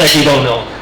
like we don't know.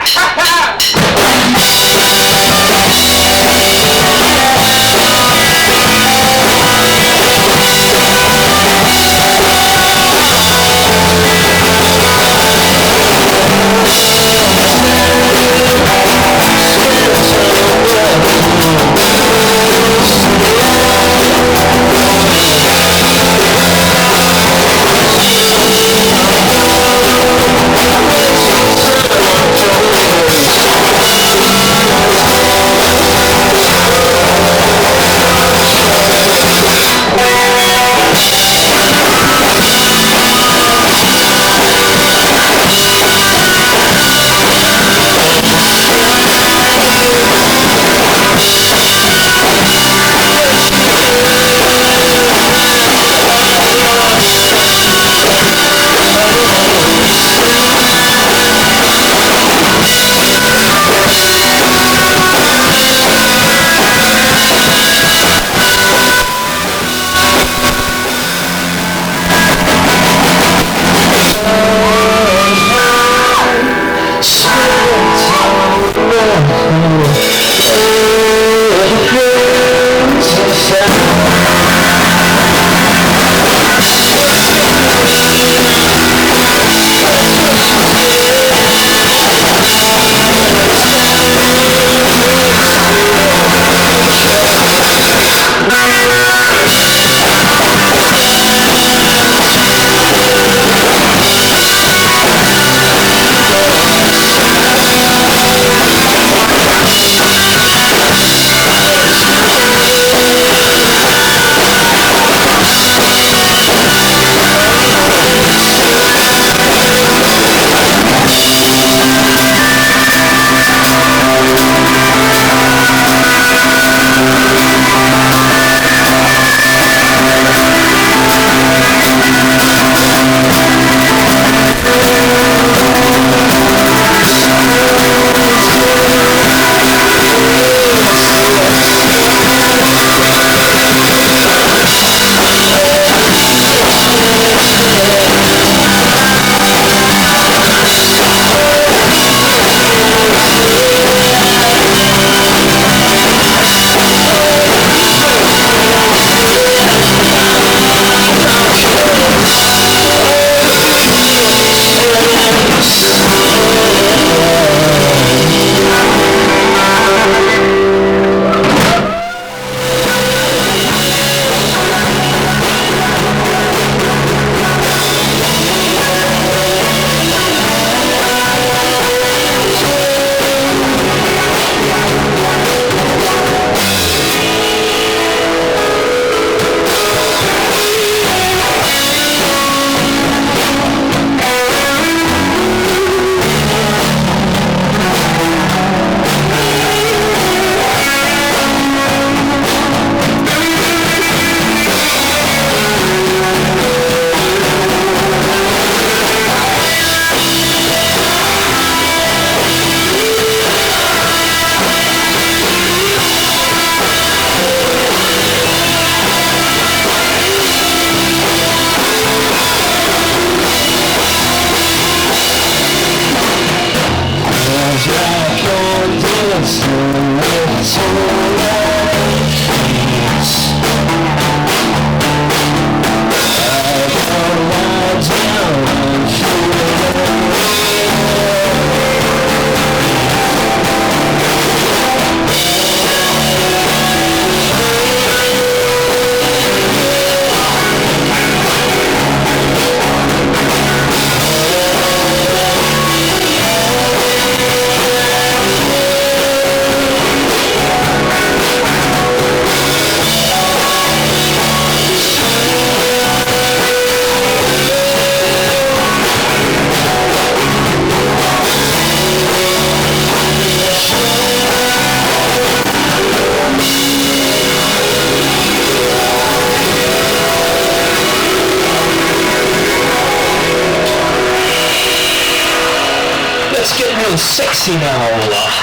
Sexy now.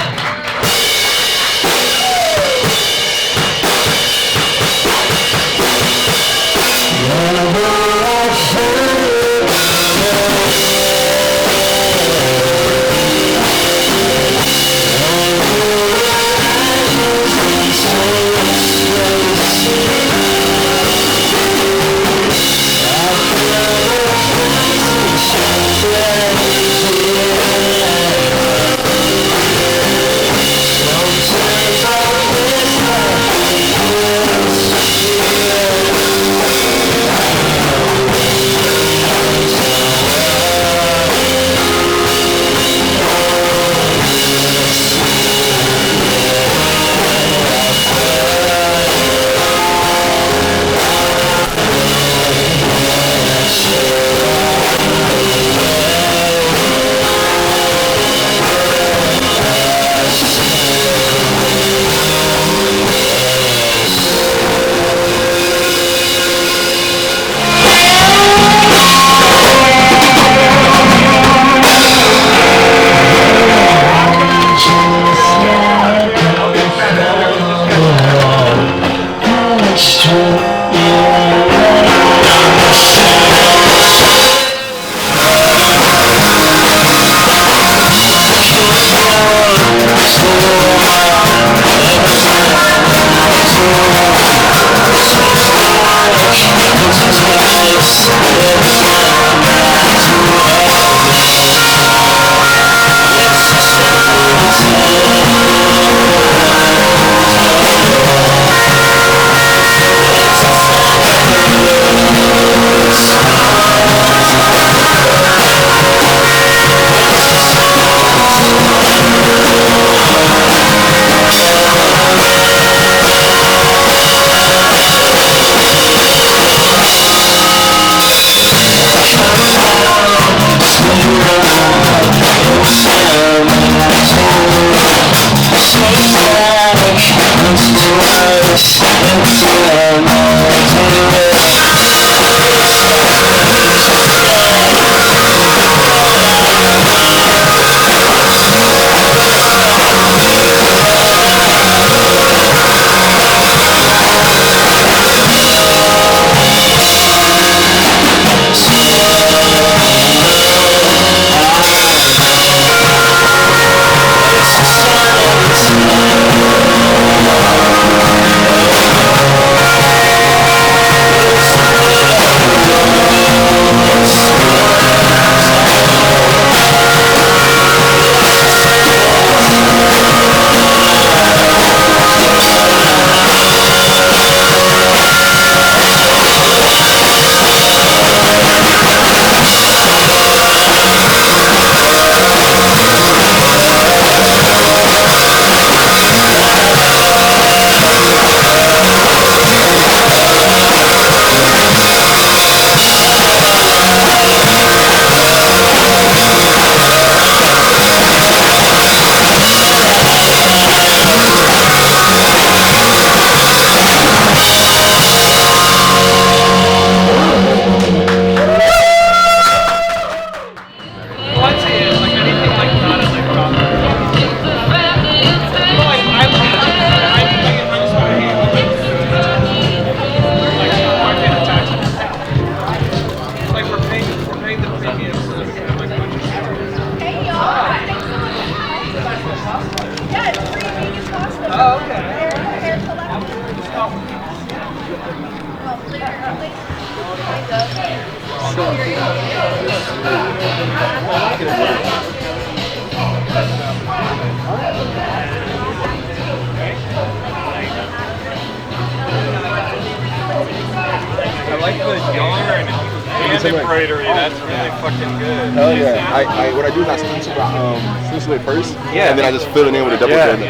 I like the yarn and embroidery. That's really fucking good. Hell yeah. What I do is I stencil it first, and then I just fill it in with a double joint.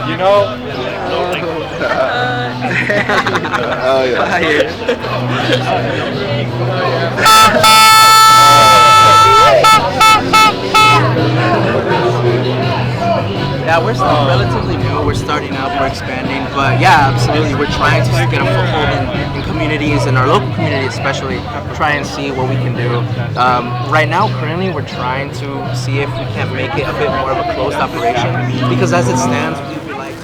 You know? Oh yeah. Yeah, we're still relatively new. We're starting up, we're expanding, but yeah, absolutely. We're trying to get a foothold in communities, in our local community especially, try and see what we can do. Right now, currently, we're trying to see if we can make it a bit more of a closed operation, because as it stands, we like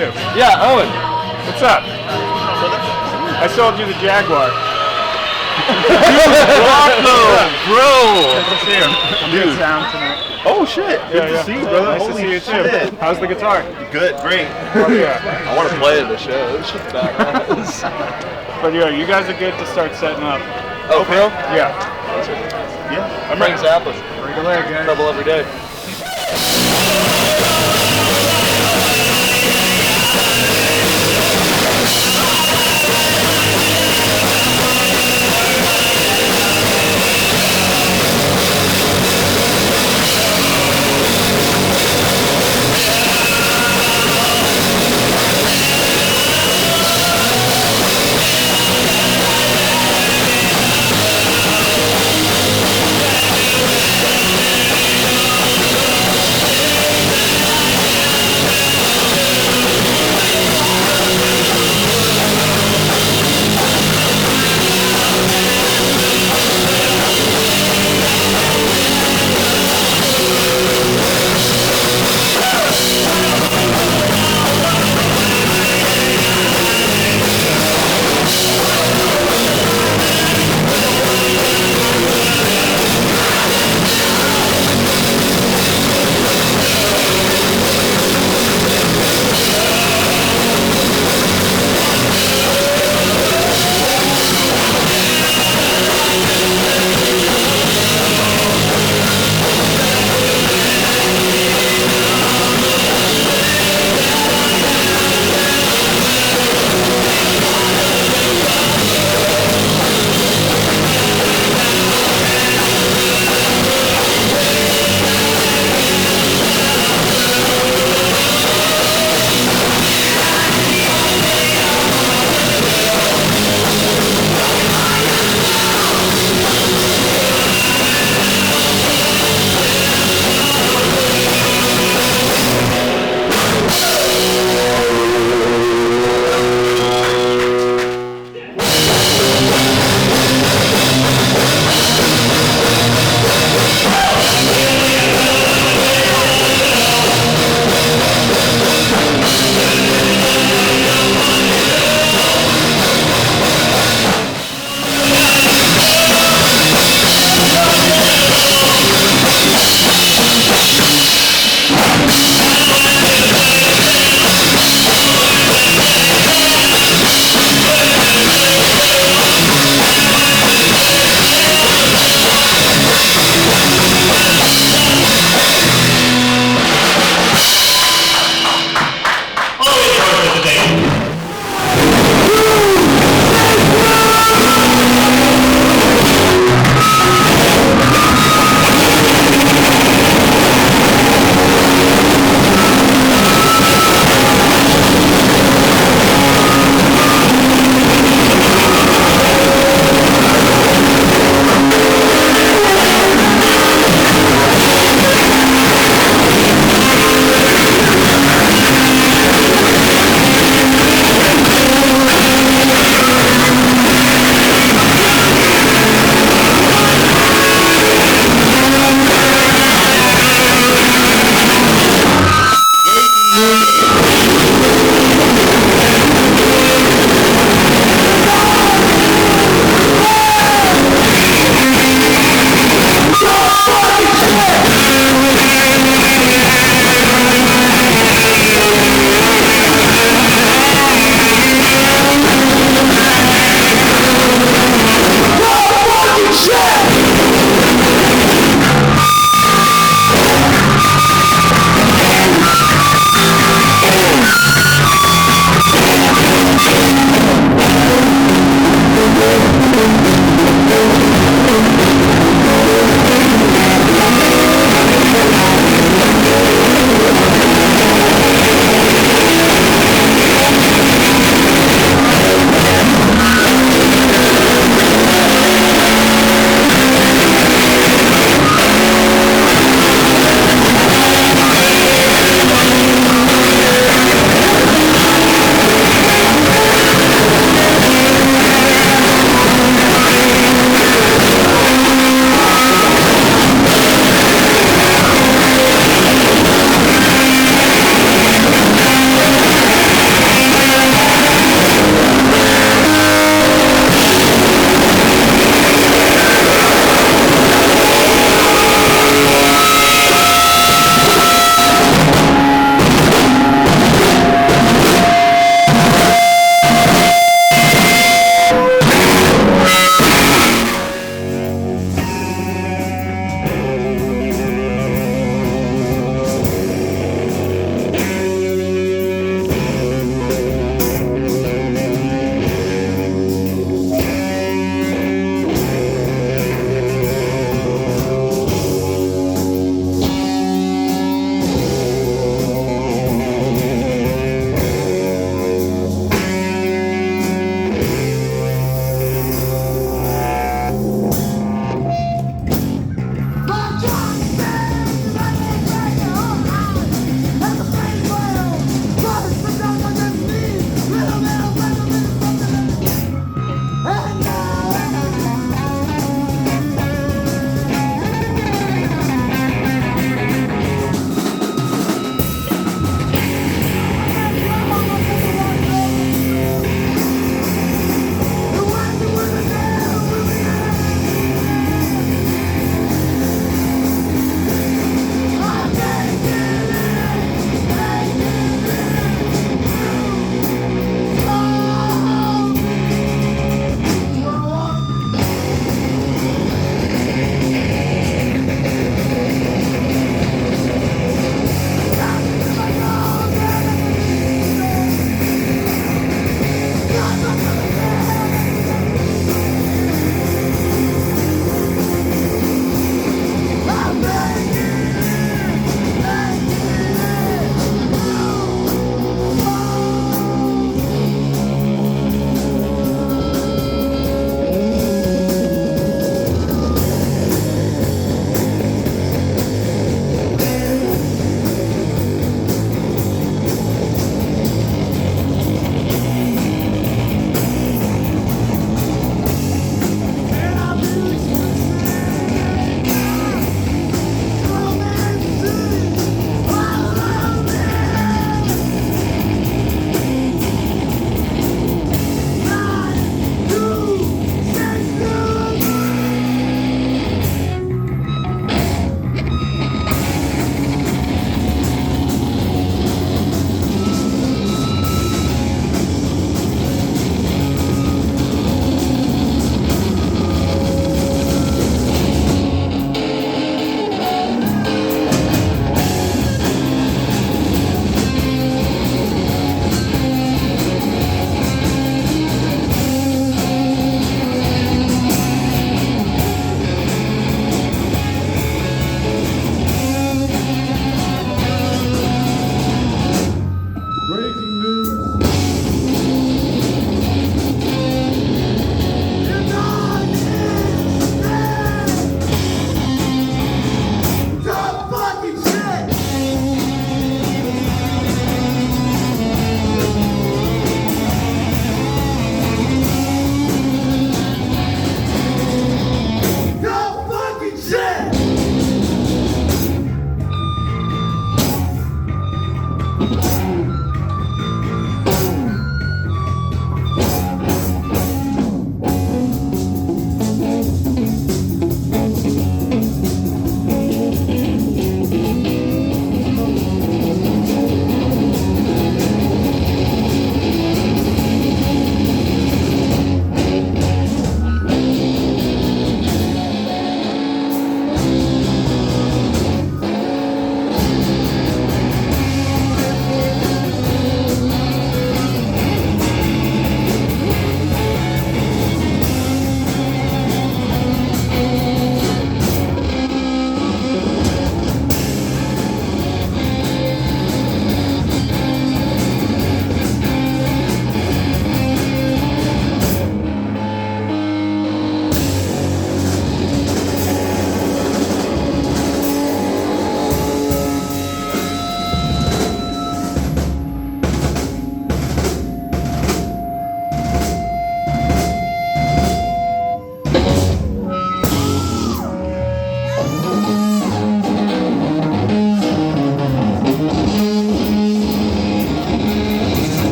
too. Yeah, Owen. What's up? I sold you the Jaguar. Bro. Good to see you. Good sound tonight. Oh shit! Good to see you, brother. Nice to see you too. How's the guitar? Good, great. Yeah. I want to play at the show. This shit's badass. But yeah, you guys are good to start setting up. Oh, bro? Yeah. Yeah. I'm Frank Zappa. Break a leg, guys. Trouble every day.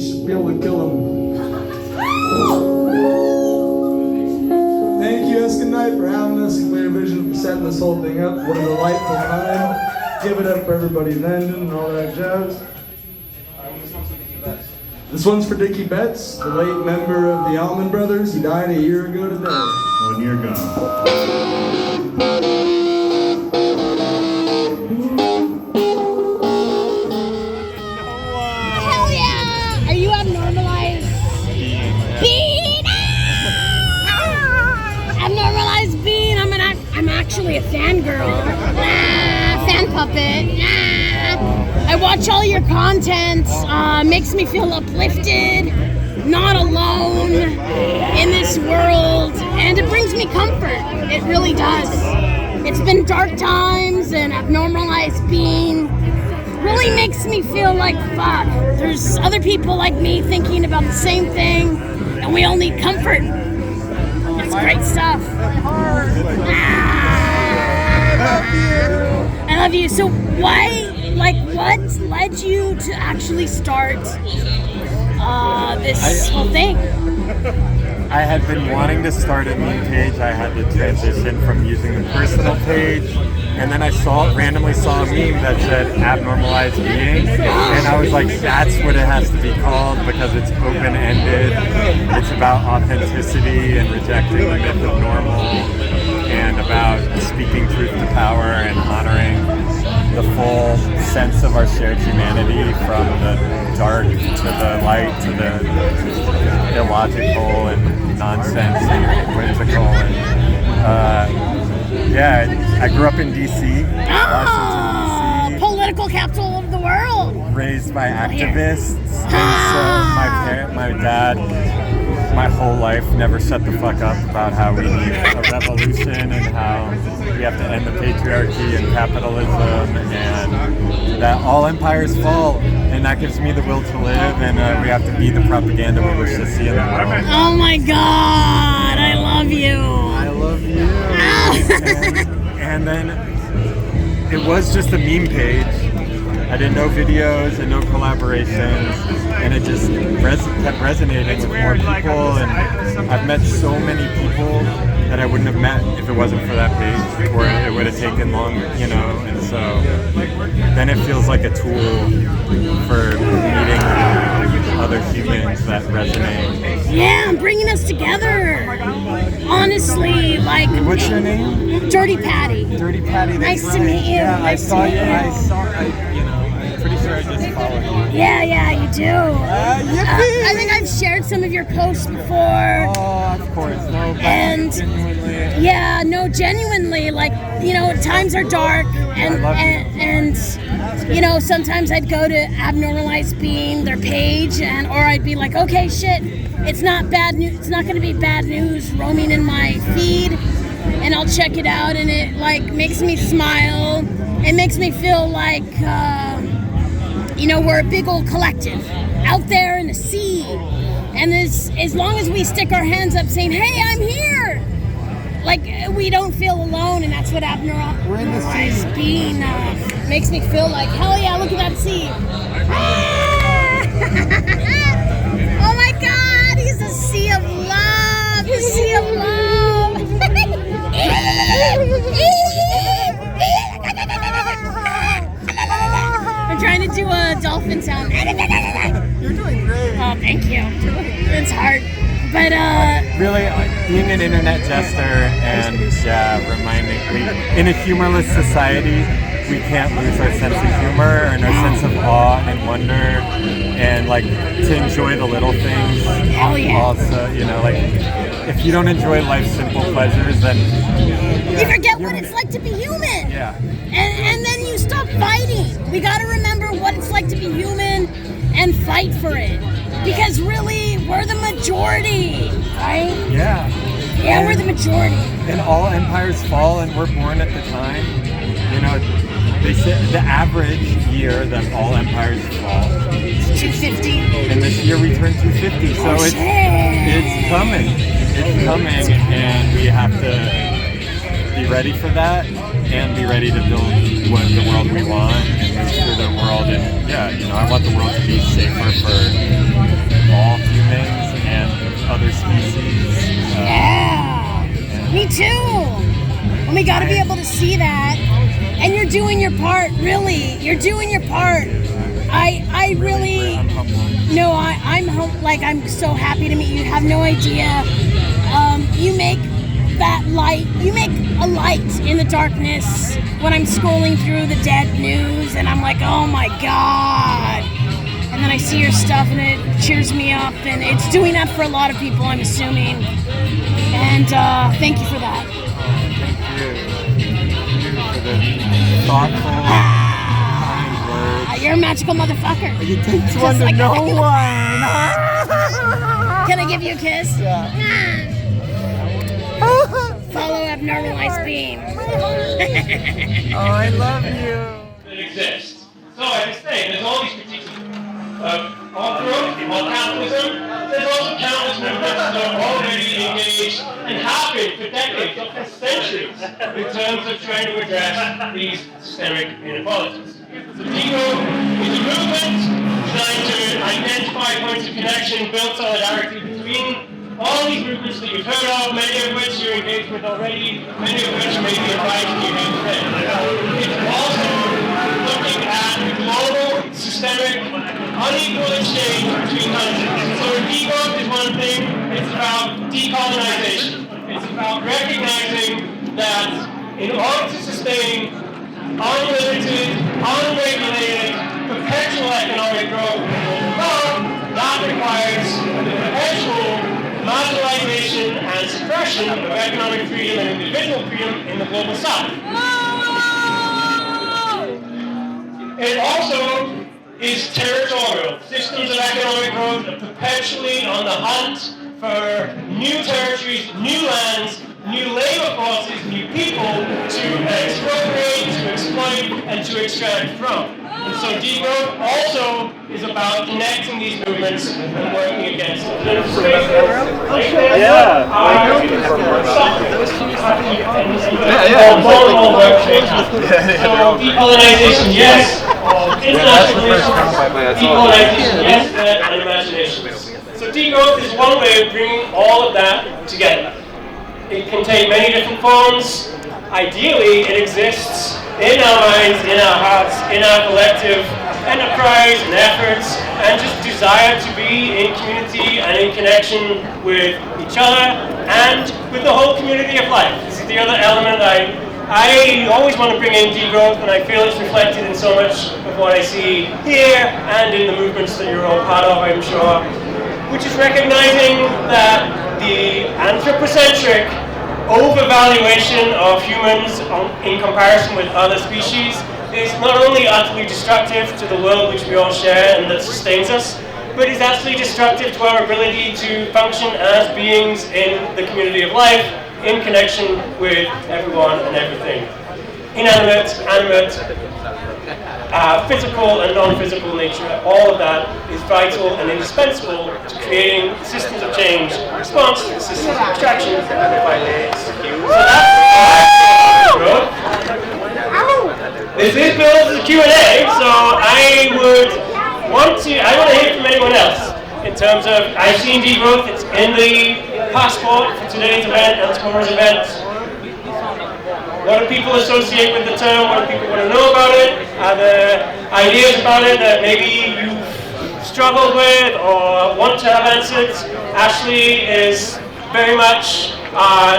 should be able to kill him. Thank you, Escondite, for having us, and Clear Vision for setting this whole thing up. What a delightful time. Give it up for everybody in London and all that jazz. This one's for Dickie Betts, the late member of the Allman Brothers. He died a year ago today. 1 year ago. Hell yeah! Are you Abnormalize.Being? Abnormalize.Being. I'm actually a fangirl. Fan puppet. I watch all your content. Makes me feel uplifted, not alone in this world, and it brings me comfort. It really does. It's been dark times, and Abnormalize.Being really makes me feel like, fuck, there's other people like me thinking about the same thing, and we all need comfort. It's great stuff. I love you. So why, like, what led you to actually start this whole thing? I had been wanting to start a meme page. I had to transition from using the personal page, and then I randomly saw a meme that said Abnormalize.Being, and I was like, that's what it has to be called, because it's open-ended. It's about authenticity and rejecting the myth of normal, and about speaking truth to power and honoring the full sense of our shared humanity, from the dark to the light to the illogical and nonsense and whimsical. And I grew up in DC, Washington, DC. Political capital of the world. Raised by activists, and so my dad, my whole life never shut the fuck up about how we need a revolution and how we have to end the patriarchy and capitalism, and that all empires fall, and that gives me the will to live, and we have to be the propaganda we wish to see in the world. Oh my God, I love you. I love you. And then it was just a meme page. I did no videos and no collaborations, and it just kept resonating with more people, and I've met so many people that I wouldn't have met if it wasn't for that page, or it would have taken longer, you know, and so then it feels like a tool for meeting other humans that resonate. Yeah, I'm bringing us together. Honestly, like... What's your name? Dirty Patti. Dirty Patti, that's Nice to meet you. Yeah, Nice to meet you. I'm pretty sure I just followed you. Yeah, you do. Yippee! I think I've shared some of your posts before. Oh, of course. No, And genuinely. yeah, no, genuinely, like, you know, times are dark, and you know, sometimes I'd go to Abnormalize.Being, their page, or I'd be like, okay, shit, it's not bad news. It's not going to be bad news roaming in my feed, and I'll check it out, and it like makes me smile. It makes me feel like, you know, we're a big old collective out there in the sea, and as long as we stick our hands up saying, hey, I'm here, like, we don't feel alone, and that's what Abnormalize.Being makes me feel like. Hell yeah, look at that sea. Oh my God, he's a sea of love. He's a sea of love. I'm trying to do a dolphin sound. You're doing great. Oh, thank you. It's hard. But really, being an internet jester and reminding, in a humorless society, we can't lose our sense of humor and our sense of awe and wonder, and like to enjoy the little things. Hell yeah. Also, you know, like if you don't enjoy life's simple pleasures, then you forget what it's like to be human. Yeah. And then you stop fighting. We got to remember what it's like to be human and fight for it. Because really, we're the majority, right? Yeah. Yeah, we're the majority. And all empires fall, and we're born at the time. You know, they say the average year that all empires fall is 250. And this year we turn 250. So it's coming. It's coming, and we have to be ready for that and be ready to build the world we want and move through the world. And yeah, you know, I want the world to be safer for all humans and other species. Me too. And we got to be able to see that. And you're doing your part, really. You're doing your part. I really, no, I'm so happy to meet you. You have no idea. You make that light, you make a light in the darkness when I'm scrolling through the dead news and I'm like, oh my God. And then I see your stuff and it cheers me up, and it's doing that for a lot of people, I'm assuming. And thank you for that. Thank you for the thoughtful, kind words. You're a magical motherfucker. You take one to know one. Can I give you a kiss? Yeah. Follow Abnormalize.Being. Oh, I love you. That exist. So I was saying, there's all these critiques of growth, of capitalism. There's also countless movements that are already engaged and have been for decades, or for centuries, in terms of trying to address these systemic inequalities. So Degrowth is a movement designed to identify points of connection, build solidarity between all these movements that you've heard of, many of which you're engaged with already, many of which may be invited you here today. It's also looking at the global, systemic, unequal exchange between countries. So degrowth is one thing, it's about decolonization. It's about recognizing that in order to sustain unlimited, unregulated, perpetual economic growth, that requires the perpetual marginalization and suppression of economic freedom and individual freedom in the global south. It also is territorial. Systems of economic growth are perpetually on the hunt for new territories, new lands, new labor forces, new people to expropriate, to exploit, and to extract from. And so degrowth also is about connecting these movements and working against them. So decolonization, yes. Decolonization, yes, and imagination. So degrowth is one way of bringing all of that together. It can take many different forms. Ideally, it exists in our minds, in our hearts, in our collective enterprise and efforts, and just desire to be in community and in connection with each other and with the whole community of life. This is the other element I always want to bring in degrowth, and I feel it's reflected in so much of what I see here and in the movements that you're all part of, I'm sure, which is recognizing that the anthropocentric overvaluation of humans in comparison with other species is not only utterly destructive to the world which we all share and that sustains us, but is actually destructive to our ability to function as beings in the community of life, in connection with everyone and everything. Inanimate, animate, physical and non-physical nature, all of that is vital and indispensable to creating systems of change in response to the systems of extraction that violate. So that's growth. This is Bill's Q&A, so I want to hear from anyone else in terms of, I've seen degrowth, it's in the passport for today's event and tomorrow's event. What do people associate with the term? What do people want to know about it? Are there ideas about it that maybe you've struggled with or want to have answered? Ashley is very much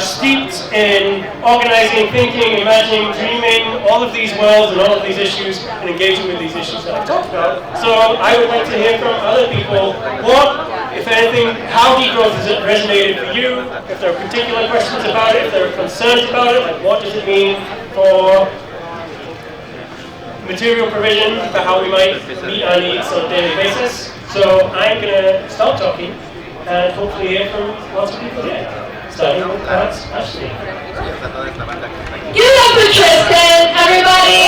steeped in organizing, thinking, imagining, dreaming, all of these worlds and all of these issues, and engaging with these issues that I've talked about. So I would like to hear from other people what, if anything, how degrowth has resonated for you, if there are particular questions about it, if there are concerns about it, like what does it mean for material provision, for how we might meet our needs on a daily basis. So I'm going to start talking and hopefully hear from lots of people here. Starting with Ashley. Give it up for Tristan, everybody!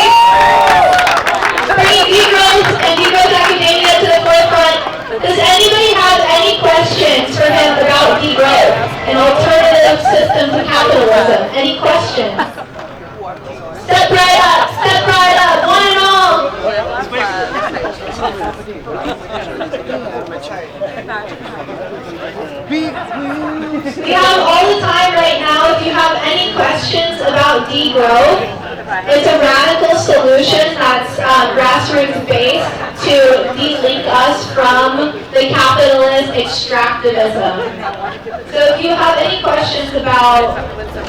Bringing Degrowth and Degrowth Academia to the forefront. Does anybody have any questions for him about degrowth and alternative systems of capitalism? Any questions? Step right up, one and all. We have all the time right now. If you have any questions about degrowth, it's a radical solution that's grassroots based to de-link us from the capitalist extractivism. So if you have any questions about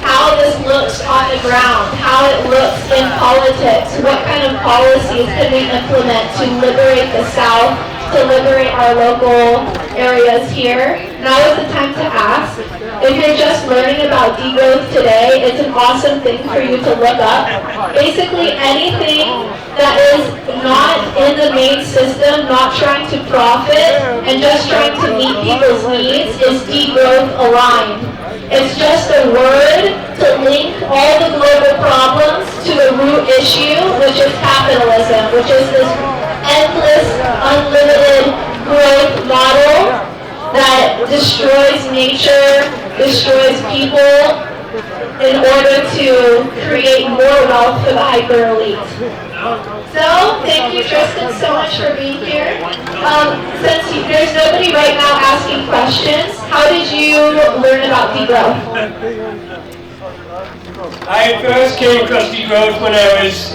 how this looks on the ground, how it looks in politics, what kind of policies can we implement to liberate the South, to liberate our local areas here, now is the time to ask. If you're just learning about degrowth today, it's an awesome thing for you to look up. Basically anything that is not in the main system, not trying to profit, and just trying to meet people's needs is degrowth aligned. It's just a word to link all the global problems to the root issue, which is capitalism, which is this endless, unlimited growth model that destroys nature, destroys people in order to create more wealth for the hyper elite. So, thank you Tristan so much for being here. Since there's nobody right now asking questions, how did you learn about degrowth? I first came across degrowth when I was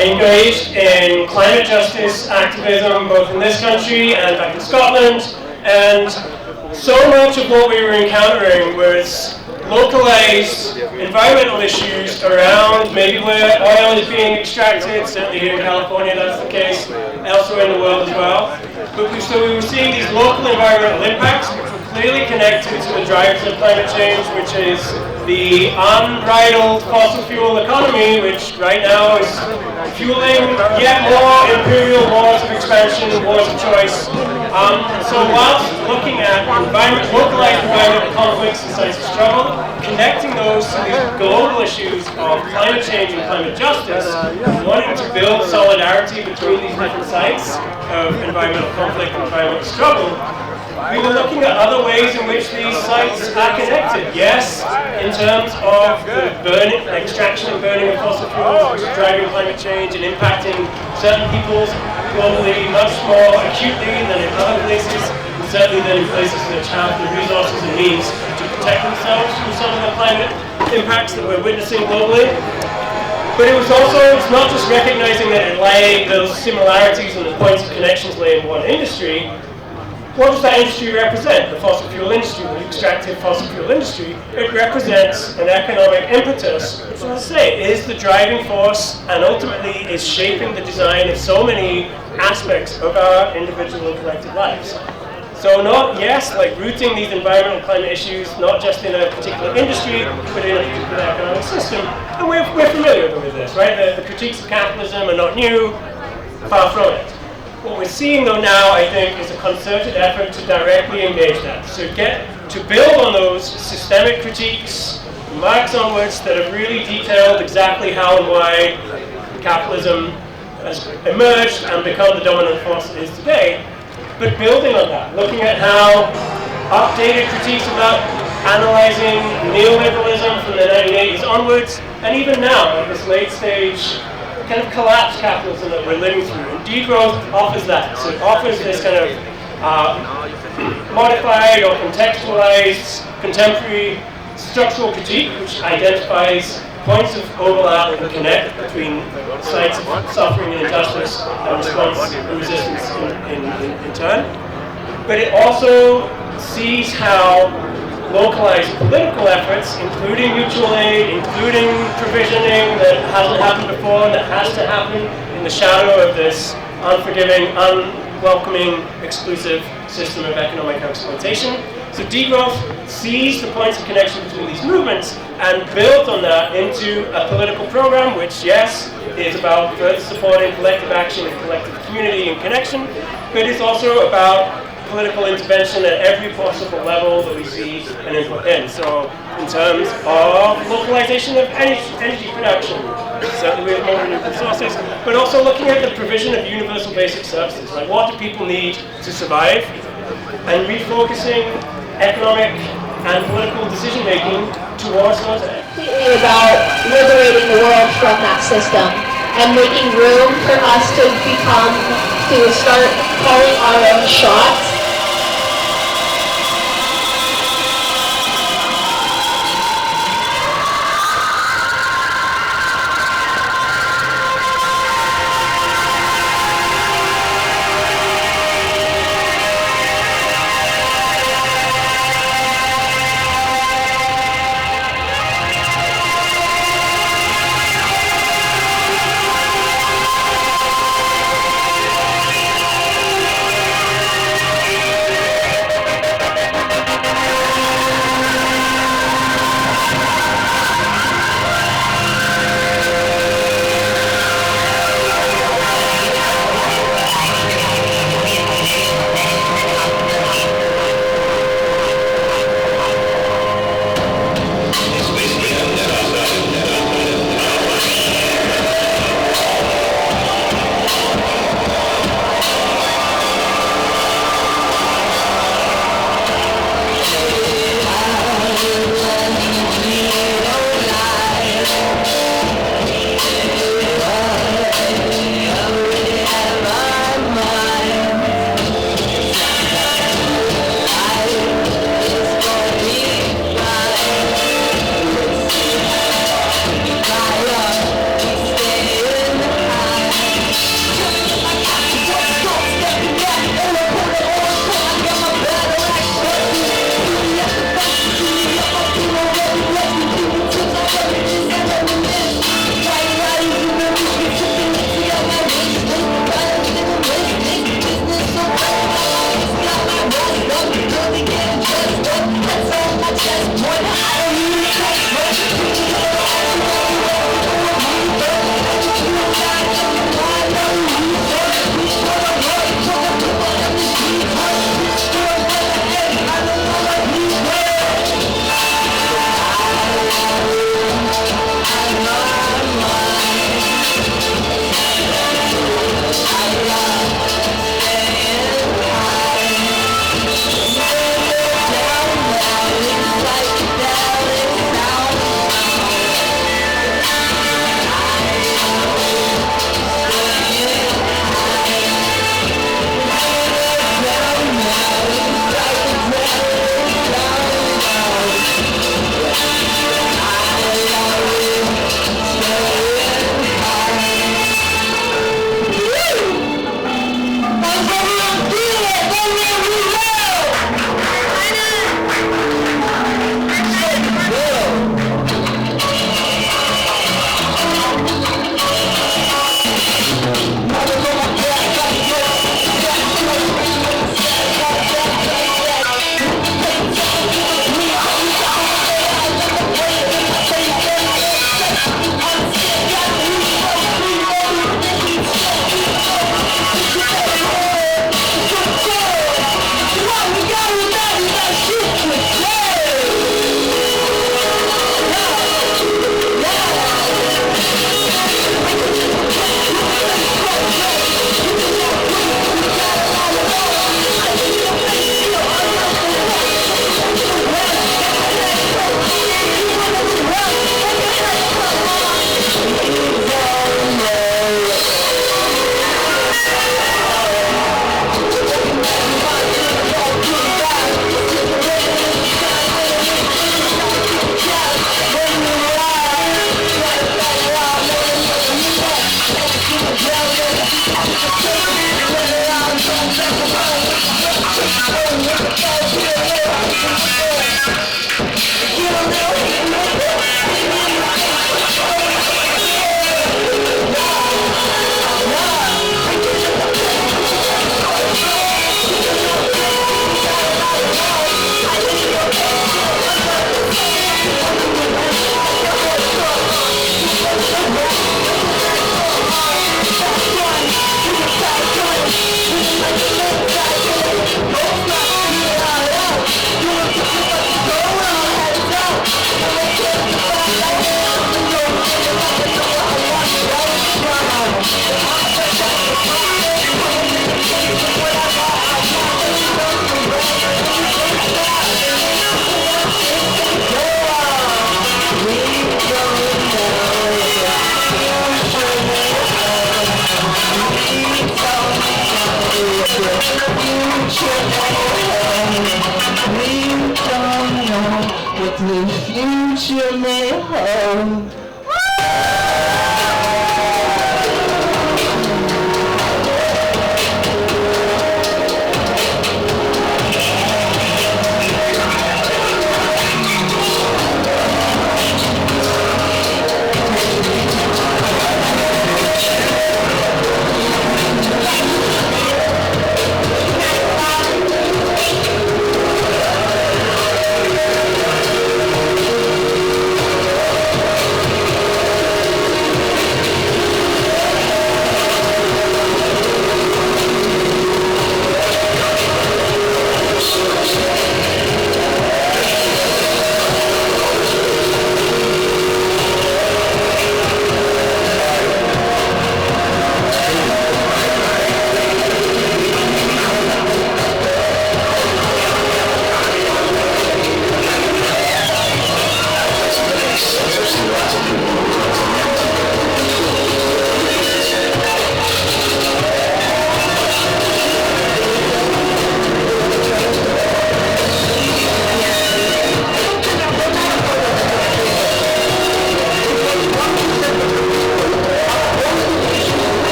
engaged in climate justice activism, both in this country and back in Scotland, and so much of what we were encountering was localized environmental issues around maybe where oil is being extracted. Certainly here in California that's the case, elsewhere in the world as well. But so we were seeing these local environmental impacts which were clearly connected to the drivers of climate change, which is the unbridled fossil fuel economy, which right now is fueling yet more imperial wars of expansion and wars of choice. So whilst looking at localized environmental conflicts and sites of struggle, connecting those to these global issues of climate change and climate justice, wanting to build solidarity between these different sites of environmental conflict and environmental struggle, we were looking at other ways in which these sites are connected. Yes, in terms of the extraction and burning of fossil fuels, which is driving climate change and impacting certain peoples globally much more acutely than in other places, and certainly than in places which have the resources and means to protect themselves from some of the climate impacts that we're witnessing globally. But it's not just recognizing that those similarities and the points of connections lay in one industry. What does that industry represent? The fossil fuel industry, the extractive fossil fuel industry. It represents an economic impetus, which, as I say, is the driving force and ultimately is shaping the design of so many aspects of our individual and collective lives. So rooting these environmental climate issues, not just in a particular industry, but in a particular economic system. And we're familiar with this, right? The critiques of capitalism are not new, far from it. What we're seeing though now, I think, is a concerted effort to directly engage that. So to build on those systemic critiques, Marx onwards, that have really detailed exactly how and why capitalism has emerged and become the dominant force it is today. But building on that, looking at how updated critiques about analyzing neoliberalism from the 1980s onwards, and even now, at this late stage, kind of collapsed capitalism that we're living through. And degrowth offers that. So it offers this kind of modified or contextualized contemporary structural critique, which identifies points of overlap and connect between sites of suffering and injustice and response and resistance in turn. But it also sees how localized political efforts, including mutual aid, including provisioning that hasn't happened before and that has to happen in the shadow of this unforgiving, unwelcoming, exclusive system of economic exploitation. So degrowth sees the points of connection between these movements and builds on that into a political program which, yes, is about further supporting collective action and collective community and connection, but it's also about political intervention at every possible level that we see an input in. So in terms of localization of energy production, certainly with more renewable sources, but also looking at the provision of universal basic services, like what do people need to survive, and refocusing economic and political decision making towards those ends. Completely about liberating the world from that system and making room for us to become to start calling our own shots. What the future may hold.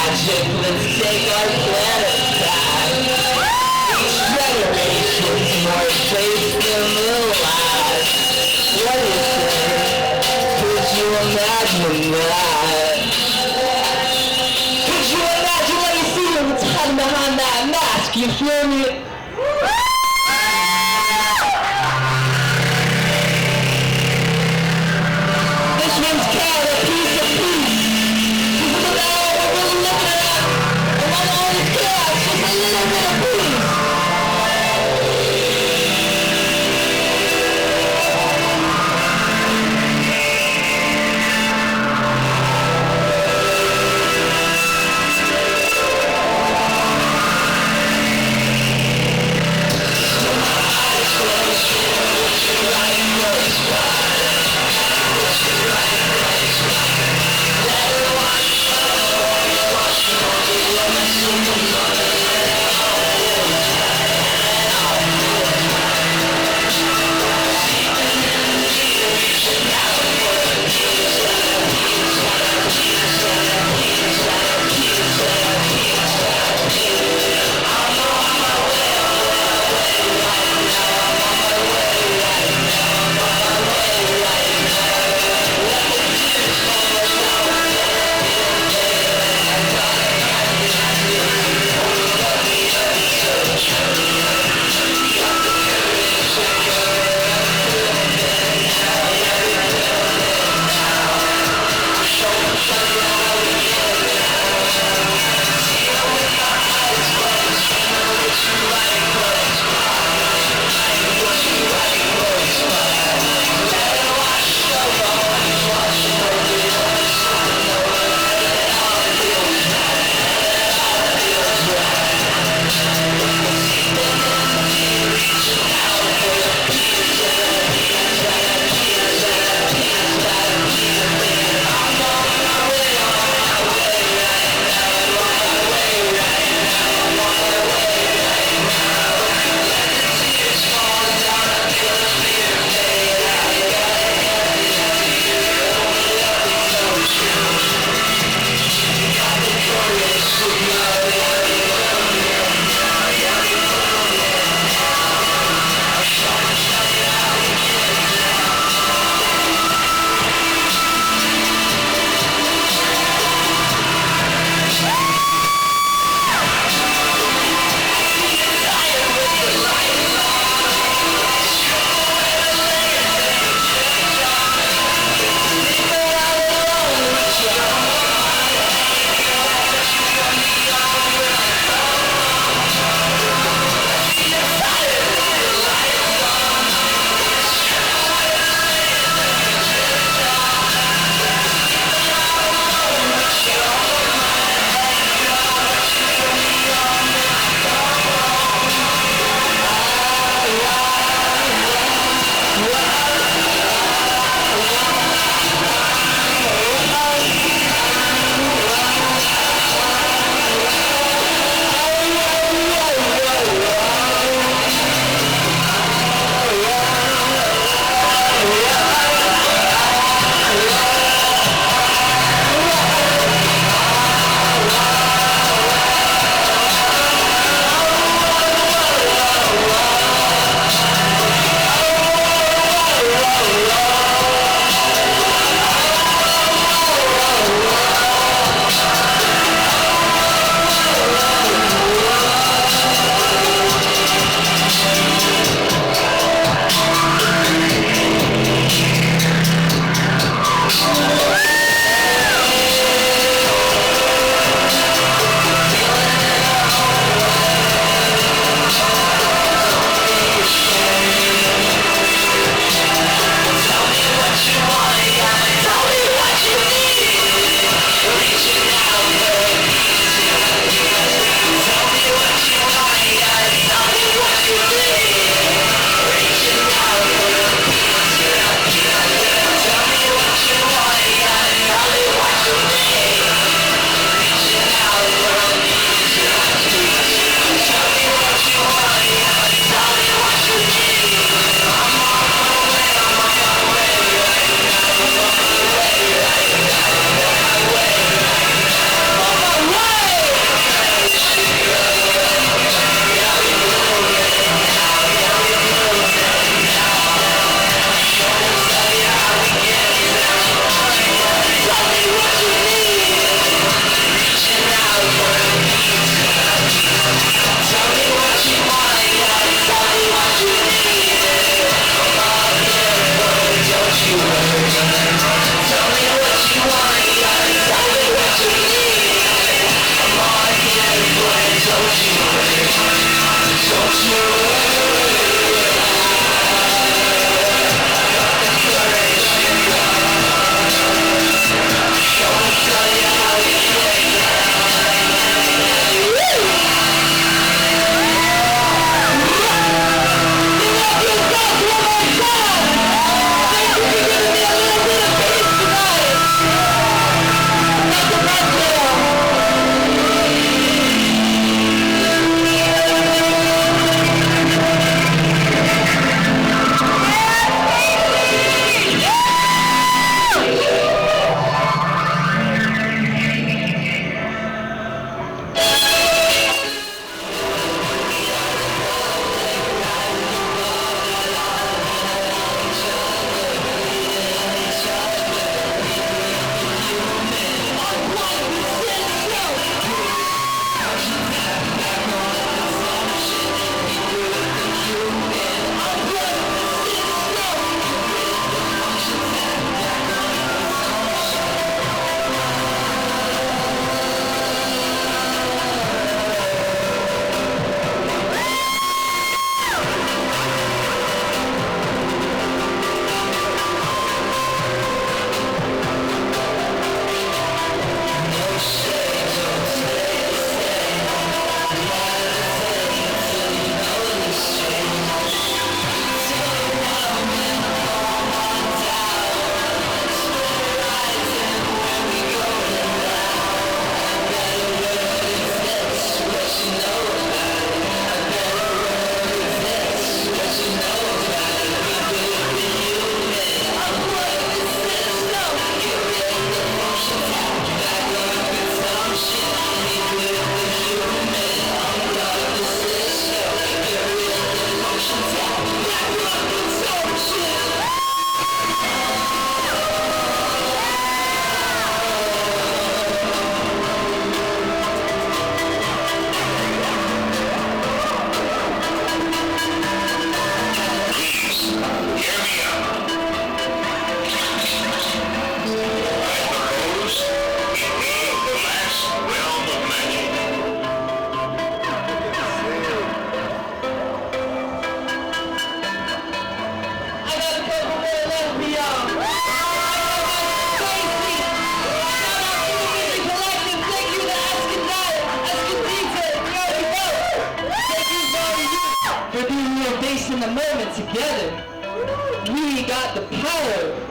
magic, let's take our planet back. Each generation's more faith than the last. What do you say? Could you imagine that? Could you imagine what you see when it's hiding behind that mask? You feel me? This one's called a piece of peace. This is all we're really looking at. And I'm always got just a little bit of peace. in the moment together. We got the power.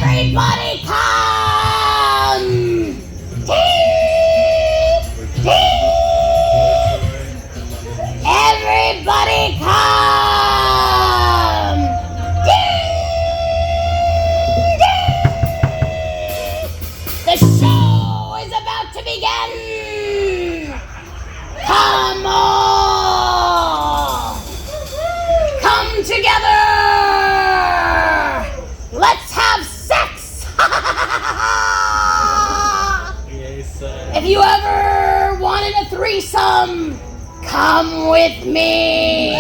Everybody come! Deep! Deep! Everybody come! Deep! Deep! The show is about to begin! Come all! Come together! Let's have sex! If you ever wanted a threesome, come with me!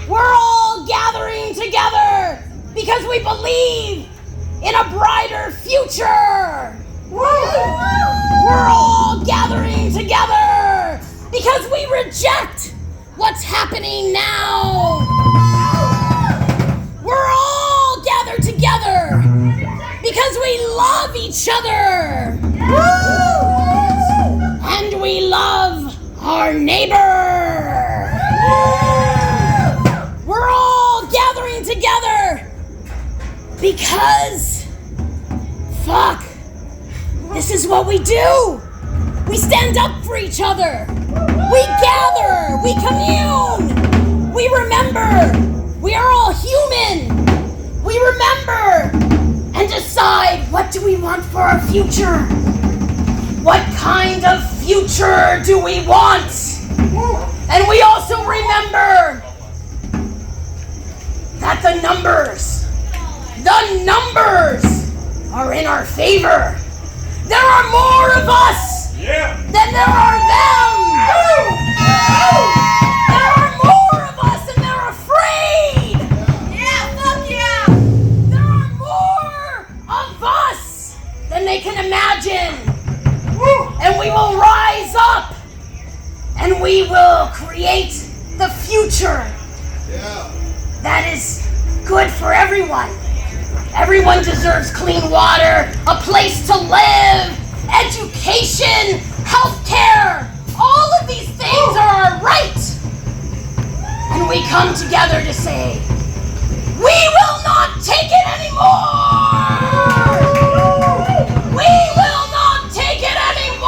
We're all gathering together because we believe in a brighter future! We're all gathering together because we reject what's happening now! We're all gathered together because we love each other. And we love our neighbor. We're all gathering together because, fuck, this is what we do. We stand up for each other. We gather, we commune, we remember. We are all human. We remember and decide, what do we want for our future? What kind of future do we want? And we also remember that the numbers are in our favor. There are more of us than there are them. There are more of us and they're afraid. There are more of us than they can imagine. And we will rise up and we will create the future that is good for everyone. Everyone deserves clean water, a place to live, education, healthcare. All of these things are our right. And we come together to say, we will not take it anymore! We will not take it anymore!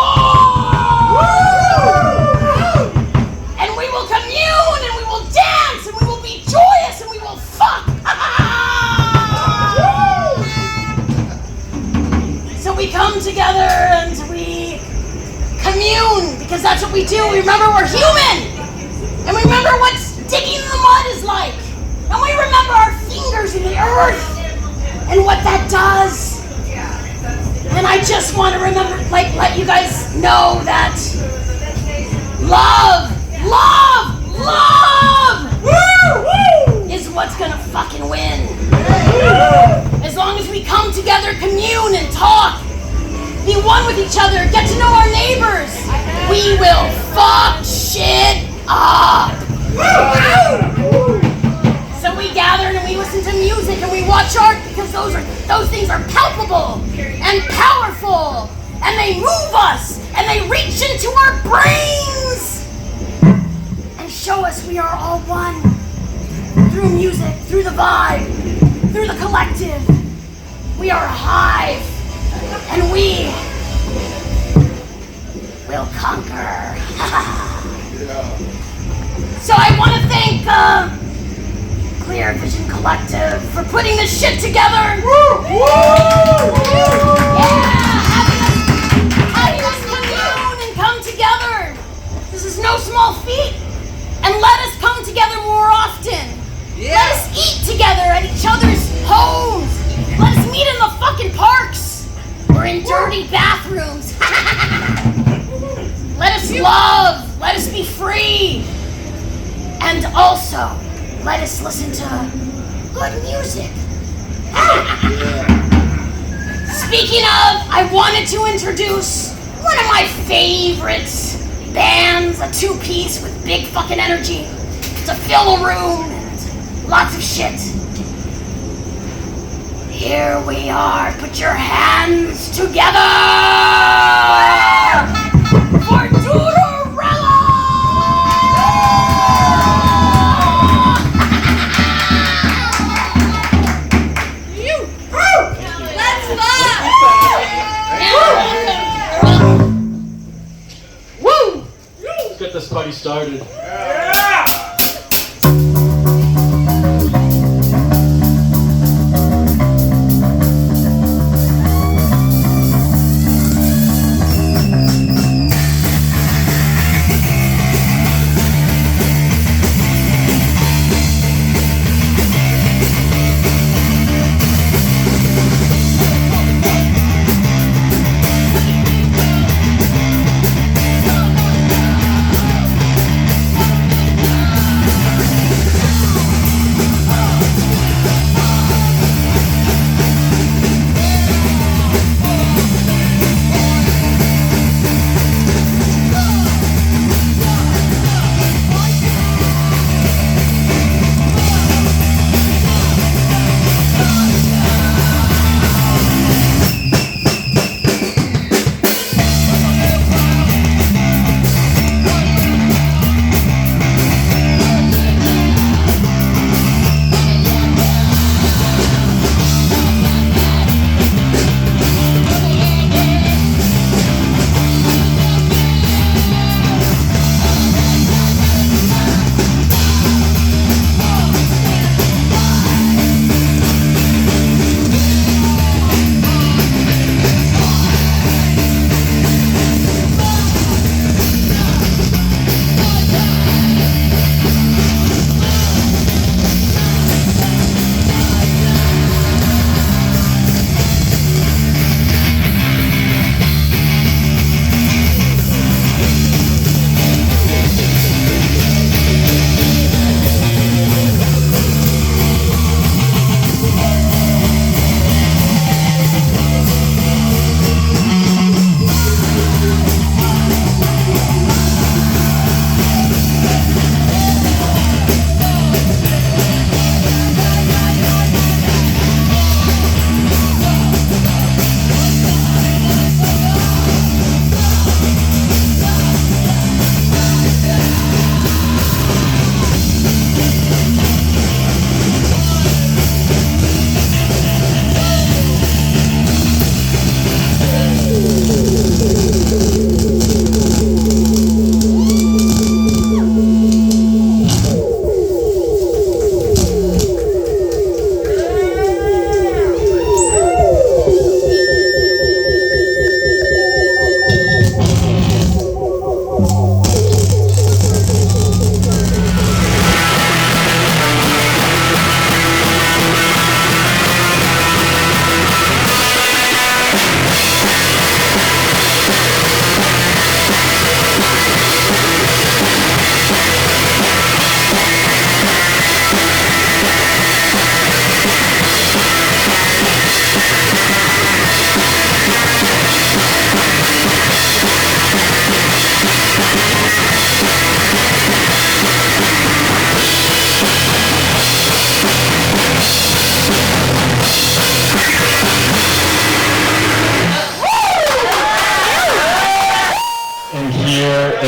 And we will commune, and we will dance, and we will be joyous, and we will fuck! So we come together and we commune, because that's what we do. We remember we're human! And we remember what digging in the mud is like! And we remember our fingers in the earth and what that does. And I just want to remember, let you guys know that love is what's gonna fucking win. As long as we come together, commune and talk, be one with each other, get to know our neighbors, we will fuck shit up. So we gathered and we listened to music and we watch art because those things are palpable and powerful and they move us and they reach into our brains and show us we are all one through music, through the vibe, through the collective. We are a hive and we will conquer. So I want to thank Clear Vision Collective for putting this shit together. Having us commune and come together. This is no small feat. And let us come together more often. in dirty bathrooms. Let us love. Let us be free. And also, let us listen to good music. Speaking of, I wanted to introduce one of my favorites bands, a two-piece with big fucking energy to fill a room and lots of shit. Here we are. Put your hands together for Duderella! Let's fuck! Woo! Let's get this party started.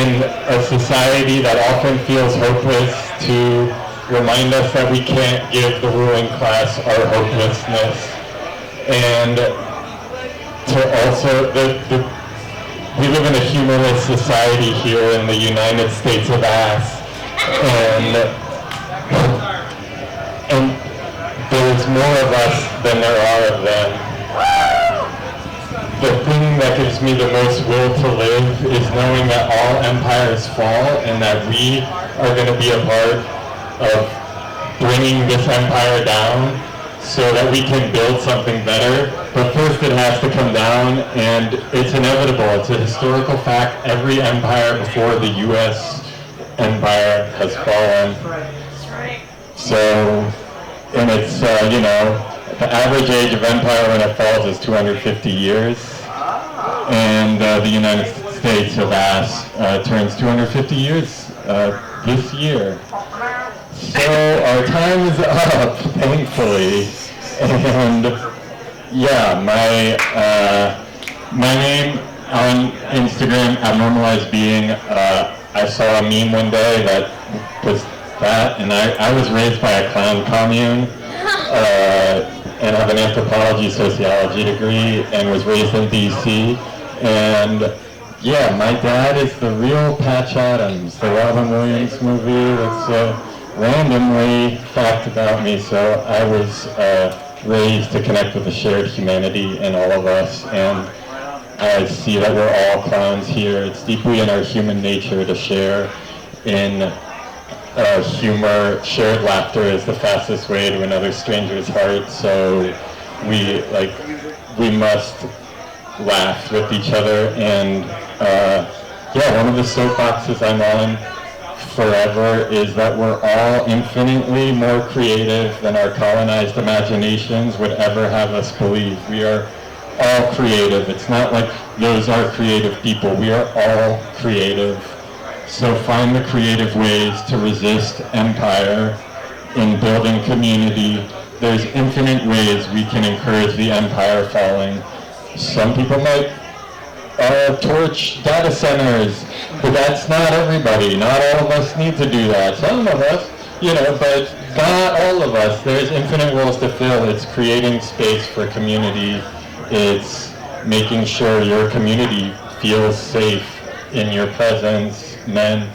in a society that often feels hopeless to remind us that we can't give the ruling class our hopelessness, and to also, we live in a humorless society here in the United States of ass, and there's more of us than there are of them. The thing that gives me the most will to live is knowing that all empires fall and that we are going to be a part of bringing this empire down, so that we can build something better. But first it has to come down, and it's inevitable. It's a historical fact. Every empire before the U.S. empire has fallen. So, and it's, you know, the average age of empire when it falls is 250 years. And the United States of Ass turns 250 years this year. So our time is up, thankfully. And yeah, my name on Instagram, Abnormalize.Being, I saw a meme one day that was that, and I was raised by a clown commune, and have an anthropology sociology degree, and was raised in DC. And yeah, my dad is the real Patch Adams, the Robin Williams movie. That's randomly fact about me. So I was raised to connect with the shared humanity in all of us, and I see that we're all clowns here. It's deeply in our human nature to share in humor. Shared laughter is the fastest way to another stranger's heart, so we must laugh with each other. And yeah, one of the soapboxes I'm on forever is that we're all infinitely more creative than our colonized imaginations would ever have us believe. We are all creative. It's not like those are creative people. We are all creative. So find the creative ways to resist empire in building community. There's infinite ways we can encourage the empire falling. Some people might torch data centers, but that's not everybody. Not all of us need to do that. Some of us, you know, but not all of us. There's infinite roles to fill. It's creating space for community. It's making sure your community feels safe in your presence, men.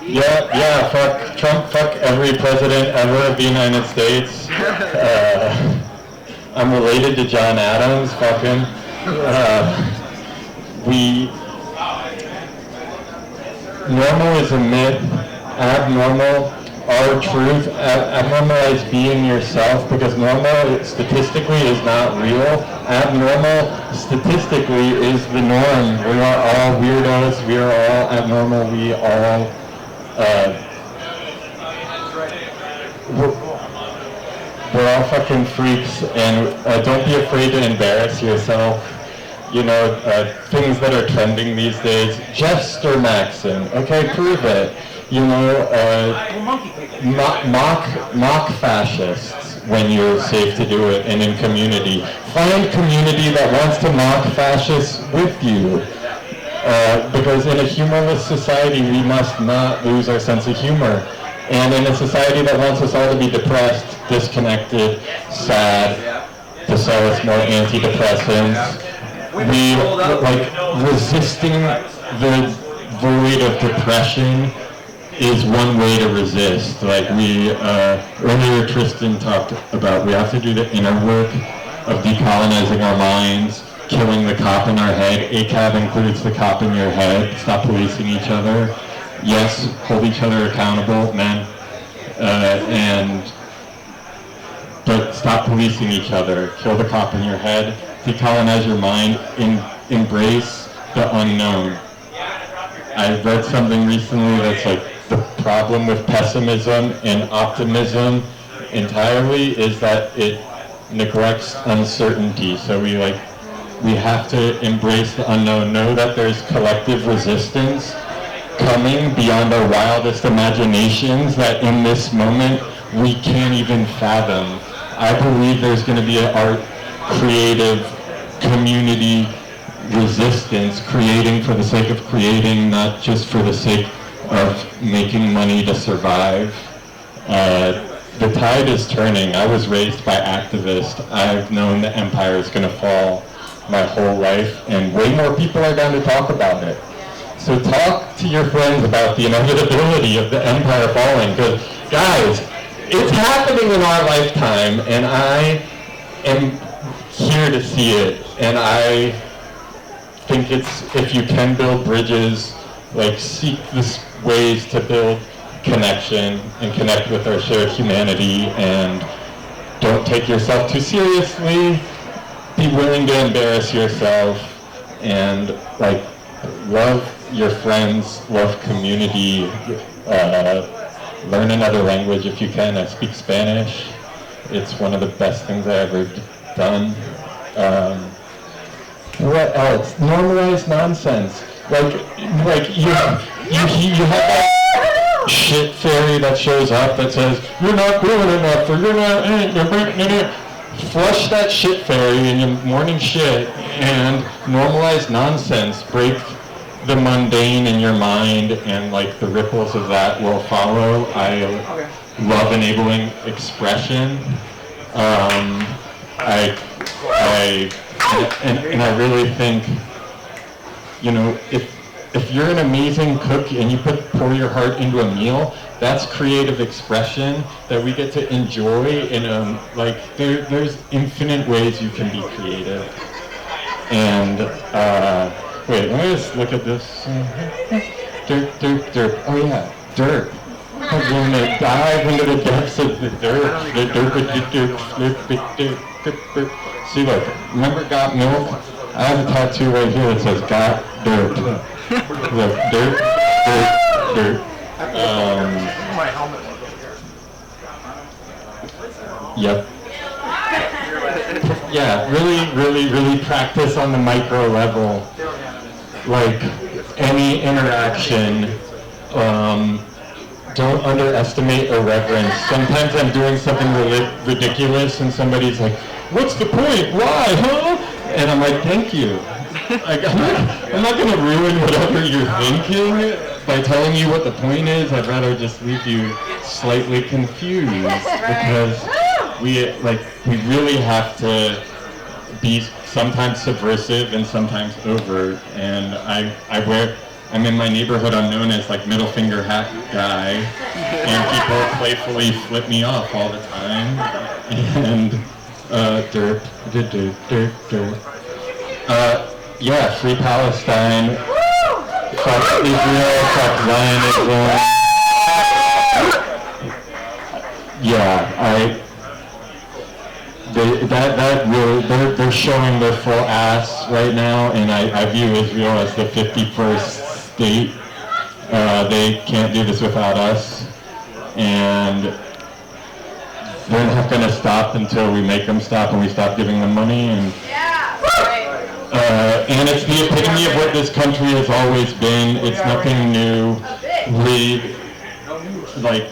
Yeah, fuck Trump, fuck every president ever of the United States. I'm related to John Adams, fuck him. Normal is a myth, abnormal, our truth, abnormalize being yourself, because normal statistically is not real. Abnormal statistically is the norm. We are all weirdos, we are all abnormal, we all we're all fucking freaks, and don't be afraid to embarrass yourself. You know, things that are trending these days. Jester Maxon, okay, prove it. You know, mock fascists when you're safe to do it and in community. Find community that wants to mock fascists with you. Because in a humorless society, we must not lose our sense of humor. And in a society that wants us all to be depressed, disconnected, sad, to sell us more antidepressants, we, resisting the void of depression is one way to resist. Earlier Tristan talked about, we have to do the inner work of decolonizing our minds, killing the cop in our head. ACAB includes the cop in your head. Stop policing each other. Yes, hold each other accountable, men. But stop policing each other. Kill the cop in your head. Decolonize your mind. Embrace the unknown. I read something recently that's like, the problem with pessimism and optimism entirely is that it neglects uncertainty. So we have to embrace the unknown, know that there's collective resistance coming beyond our wildest imaginations that in this moment we can't even fathom. I believe there's going to be an art, creative, community resistance, creating for the sake of creating, not just for the sake of making money to survive. The tide is turning. I was raised by activists. I've known the empire is going to fall my whole life, and way more people are down to talk about it. So talk to your friends about the inevitability of the empire falling, because guys, it's happening in our lifetime, and I am here to see it. And I think it's, if you can build bridges, seek ways to build connection and connect with our shared humanity, and don't take yourself too seriously. Be willing to embarrass yourself, and like love your friends, love community, learn another language if you can. I speak Spanish. It's one of the best things I ever done. What else? Normalize nonsense. Like you have that shit fairy that shows up that says, you're not doing enough, or you're not, flush that shit fairy in your morning shit and normalize nonsense. Break the mundane in your mind, and like the ripples of that will follow. I love enabling expression. And I really think, if you're an amazing cook and you pour your heart into a meal, that's creative expression that we get to enjoy in there's infinite ways you can be creative. And wait, let me just look at this. Derp. Oh yeah, derp. I'm going to dive into the depths of the derp. See, look, remember Got Milk? I have a tattoo right here that says Got Dirt. Look, dirt. Yep. Yeah, really practice on the micro level. Like, any interaction, don't underestimate irreverence. Sometimes I'm doing something ridiculous and somebody's like, what's the point? Why, huh? And I'm like, thank you. Like, I'm not going to ruin whatever you're thinking by telling you what the point is. I'd rather just leave you slightly confused, because we really have to be sometimes subversive and sometimes overt. And I'm in my neighborhood, I'm known as like middle finger hat guy, and people playfully flip me off all the time. And derp. Yeah, free Palestine. Fuck Israel. Fuck Zionism. Yeah, they're showing their full ass right now, and I view Israel as the 51st state. They can't do this without us, and they're not going to stop until we make them stop and we stop giving them money. And it's the epitome of what this country has always been. It's nothing new. We, like,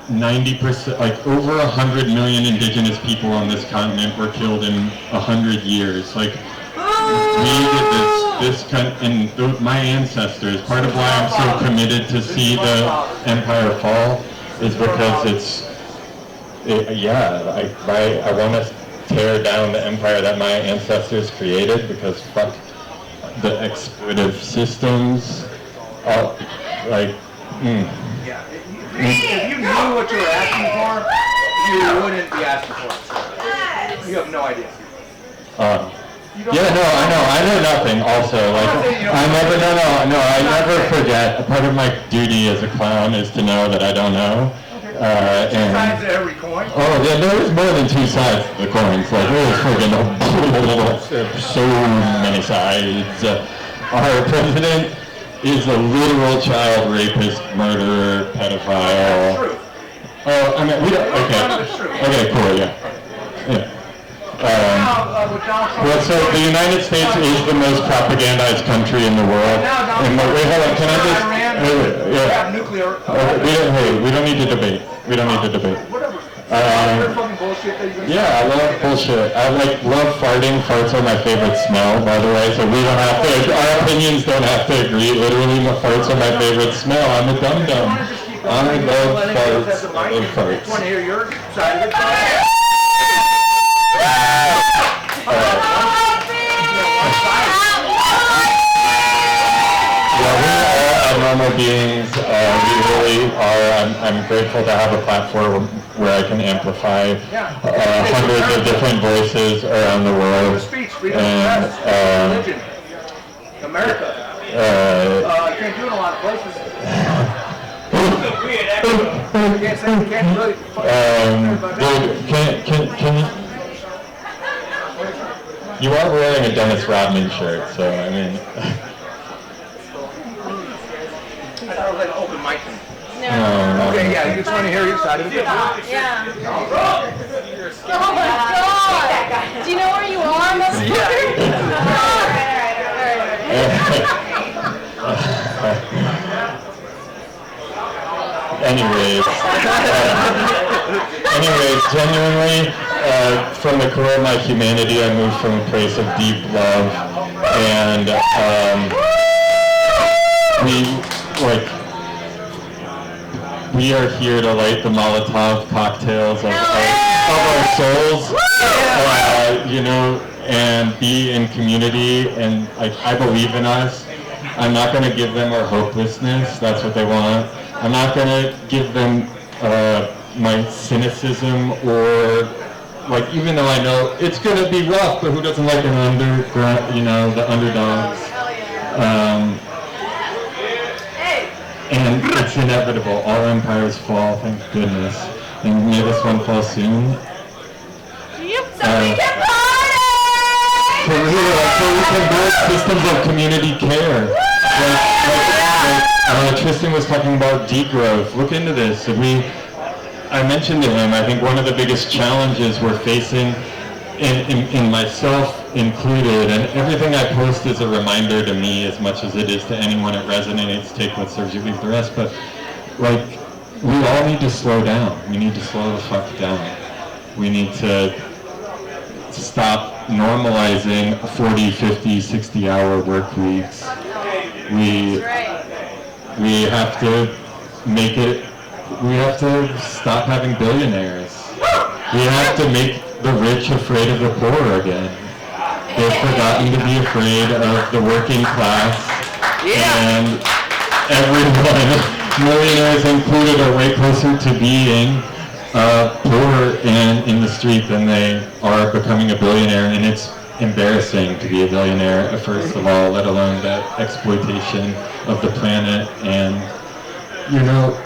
90%, like over 100 million indigenous people on this continent were killed in 100 years. Like, we did and my ancestors, part of why I'm so committed to see the empire fall is because I want to tear down the empire that my ancestors created, because fuck the exploitive systems. If you knew what you were asking for, you wouldn't be asking for it. You have no idea. I know nothing also. Like, I never forget. Part of my duty as a clown is to know that I don't know. Two sides to every coin? Oh, yeah, there was more than two sides to the coins. Like, there was friggin' so many sides. Our president is a literal child rapist, murderer, pedophile. Oh, I mean, we don't, okay, cool, yeah. So the United States is the most propagandized country in the world. And wait, hold on, can I just? We don't need to debate. We don't need to debate. Yeah, I love bullshit. I love farting. Farts are my favorite smell, by the way. So we don't have to. Our opinions don't have to agree. Literally, my farts are my favorite smell. I'm a dum dum. I love farts. I love farts. Want to hear your side of it? Yeah, we're all abnormal beings. We really are. I'm grateful to have a platform where I can amplify hundreds of different voices around the world. Speech, freedom of press, religion, America. You can't do it in a lot of places. Dude, can you are wearing a Dennis Rodman shirt, so I mean. I thought it was like an open mic. No. Okay, yeah, you just want to hear your side of it. Yeah. Oh my god! Do you know where you are, motherfucker? Anyways, genuinely, from the core of my humanity, I moved from a place of deep love, and we are here to light the Molotov cocktails of our souls, you know, and be in community, and I believe in us. I'm not going to give them our hopelessness, that's what they want. I'm not going to give them my cynicism, or, like, even though I know it's going to be rough, but who doesn't like an underground, you know, the underdogs? And it's inevitable. All empires fall, thank goodness. And may this one fall soon. For real, so we can build systems of community care. Tristan was talking about degrowth. Look into this. I mentioned to him, I think one of the biggest challenges we're facing, in myself included, and everything I post is a reminder to me as much as it is to anyone. It resonates. Take what serves you, leave the rest. But, like, we all need to slow down. We need to slow the fuck down. We need to stop normalizing 40, 50, 60-hour work weeks. We have to make it, we have to stop having billionaires. We have to make the rich afraid of the poor again. They've forgotten to be afraid of the working class. And everyone, millionaires included, are way closer to being poor and in the street than they are becoming a billionaire. And it's embarrassing to be a billionaire, first of all, let alone that exploitation of the planet. And, you know,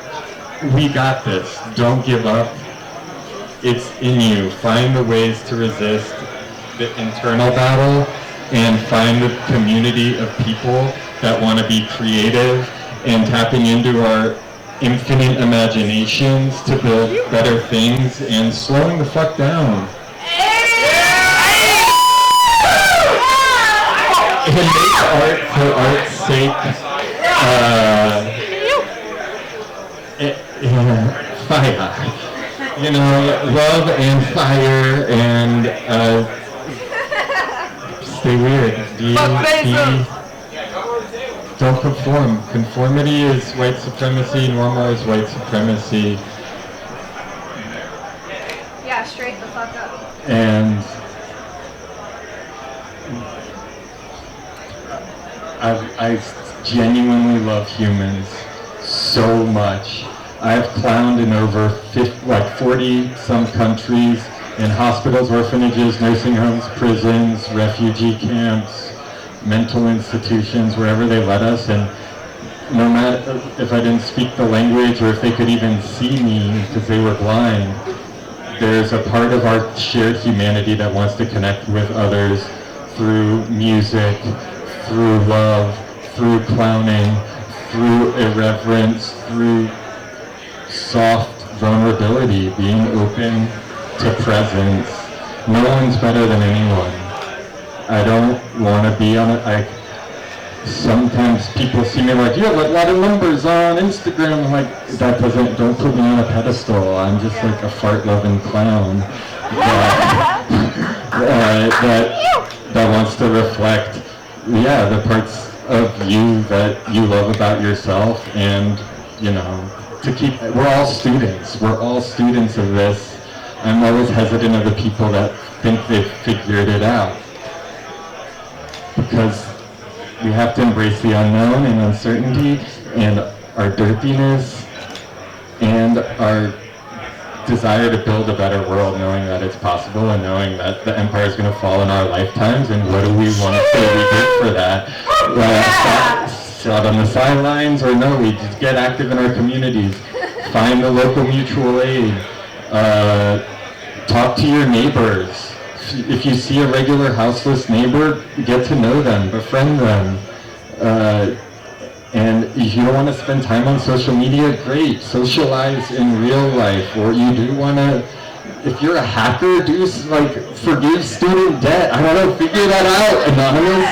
we got this. Don't give up. It's in you. Find the ways to resist the internal battle and find the community of people that want to be creative and tapping into our infinite imaginations to build better things and slowing the fuck down. And make art for art's sake. Fire. You know, love and fire and stay weird. Don't conform. Conformity is white supremacy, normal is white supremacy. Yeah, straight the fuck up. And I genuinely love humans so much. I've clowned in over 40 some countries, in hospitals, orphanages, nursing homes, prisons, refugee camps, mental institutions, wherever they let us. And no matter if I didn't speak the language or if they could even see me because they were blind, there's a part of our shared humanity that wants to connect with others through music, through love, through clowning, through irreverence, through soft vulnerability, being open to presence. No one's better than anyone. I don't want to be on it. Sometimes people see me like, you have a lot of numbers on Instagram. I'm like, don't put me on a pedestal. I'm just like a fart-loving clown that wants to reflect, the parts of you that you love about yourself, and, you know, we're all students. We're all students of this. I'm always hesitant of the people that think they've figured it out, because we have to embrace the unknown and uncertainty and our dirtiness and our desire to build a better world, knowing that it's possible and knowing that the empire is going to fall in our lifetimes. And what do we want to say we did for that? Sit on the sidelines, or no, we just get active in our communities. Find the local mutual aid. Talk to your neighbors. If you see a regular houseless neighbor, get to know them, befriend them. And if you don't want to spend time on social media, great. Socialize in real life. Or you do want to, if you're a hacker, forgive student debt. I don't know, figure that out, Anonymous.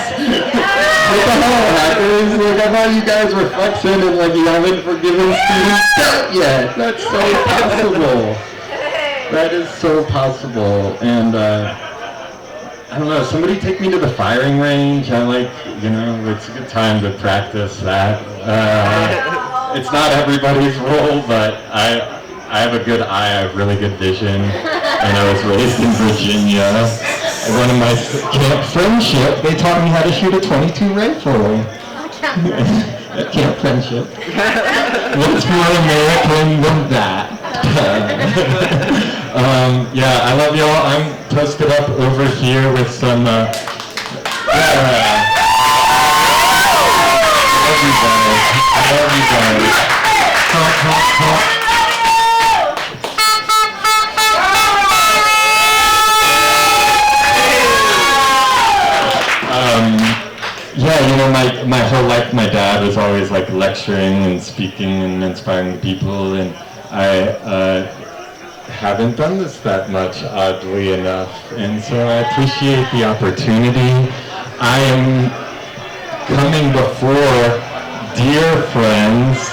What the hell, hackers? I thought you guys were flexing and you haven't forgiven student debt yet. That's so possible. That is so possible. And I don't know, somebody take me to the firing range. It's a good time to practice that. It's not everybody's role, but I have a good eye, I have really good vision, and I was raised in Virginia. One of my camp friendship, they taught me how to shoot a .22 rifle. At Camp Friendship. What's more American than that? I love y'all. I'm posted up over here with some, I love you guys. My whole life, my dad was always lecturing and speaking and inspiring people, and I haven't done this that much, oddly enough, and so I appreciate the opportunity. I am coming before dear friends.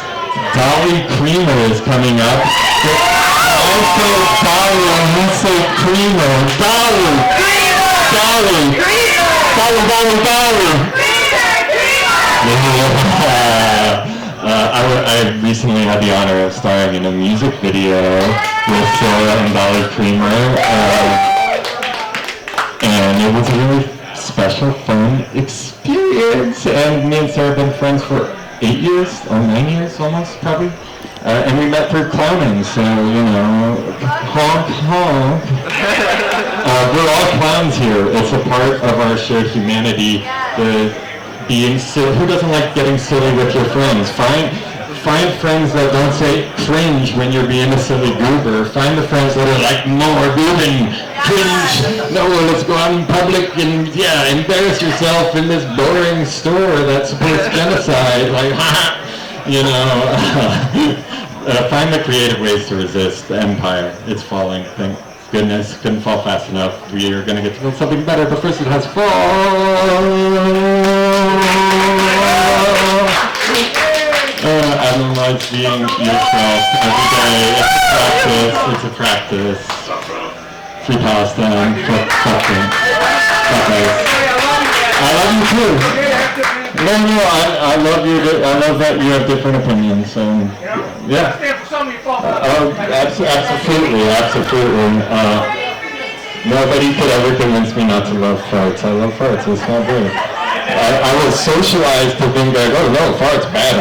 Dolly Creamer is coming up. I say Dolly and you say Creamer. Dolly! Dolly! Dolly, Dolly, Dolly! I recently had the honor of starring in a music video with Sarah and Dolly Creamer, and it was a really special, fun experience. And me and Sarah have been friends for 8 years, or 9 years almost, probably. And we met through clowning, so, honk, honk. We're all clowns here. It's a part of our shared humanity. Being silly. Who doesn't like getting silly with your friends? Find friends that don't say cringe when you're being a silly goober. Find the friends that are more goobing, cringe. No, let's go out in public and embarrass yourself in this boring store that supports genocide. Find the creative ways to resist the empire. It's falling. Thank goodness, couldn't fall fast enough. We are going to get to build something better, but first it has fallen. Abnormalize.Being yourself every day. It's a practice. Free Palestine. Fuck them. I love you too. No, I love you. I love that you have different opinions. Yeah. Absolutely. Nobody could ever convince me not to love farts. I love farts. It's not good. I was socialized to think oh no, farts bad.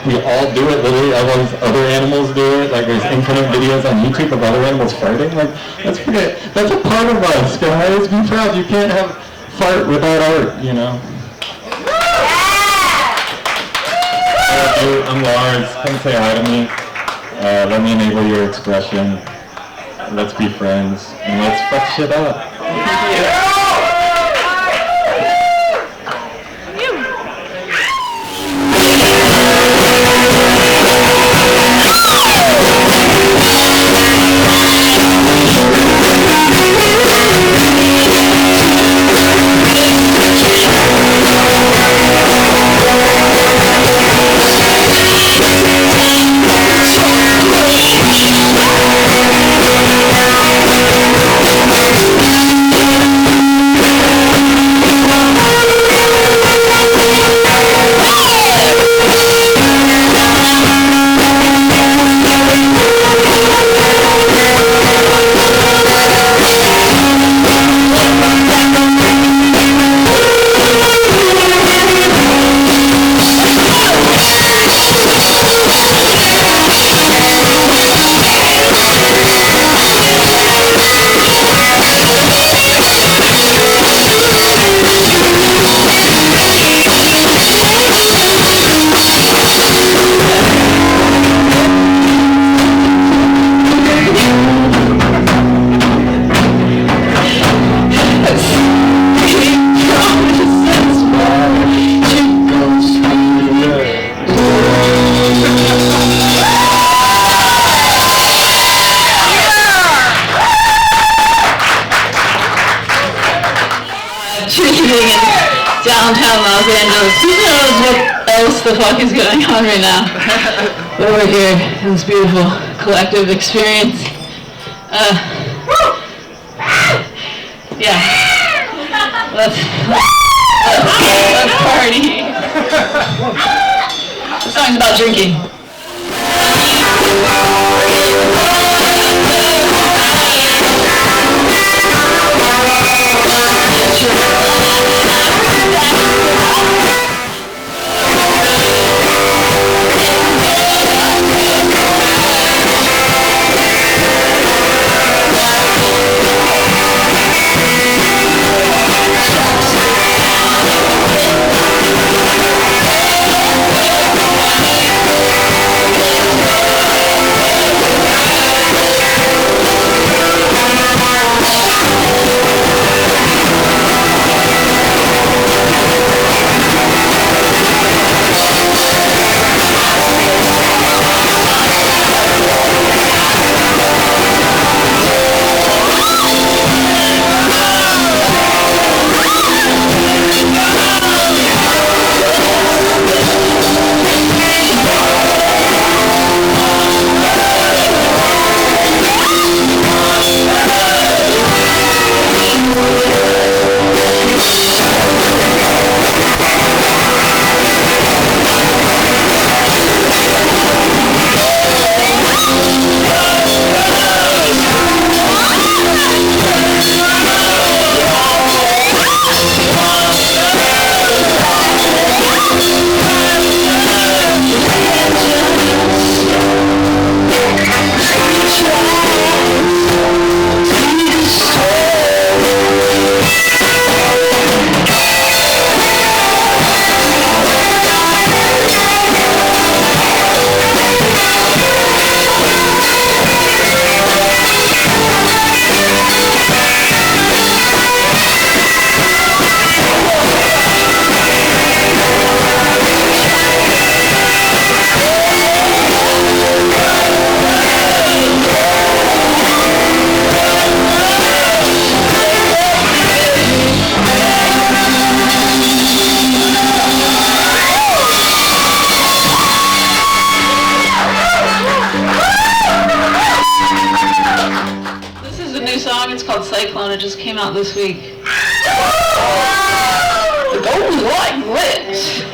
We all do it. Literally, other animals do it. There's infinite videos on YouTube of other animals farting. That's a part of us, guys. Be proud. You can't have fart without art. I'm Lars. Come say hi to me. Let me enable your expression. Let's be friends and let's fuck shit up. electricity in downtown Los Angeles. Who knows what else the fuck is going on right now? But we're here in this beautiful collective experience. Yeah. Let's party. The song's about drinking. It just came out this week. It goes like this.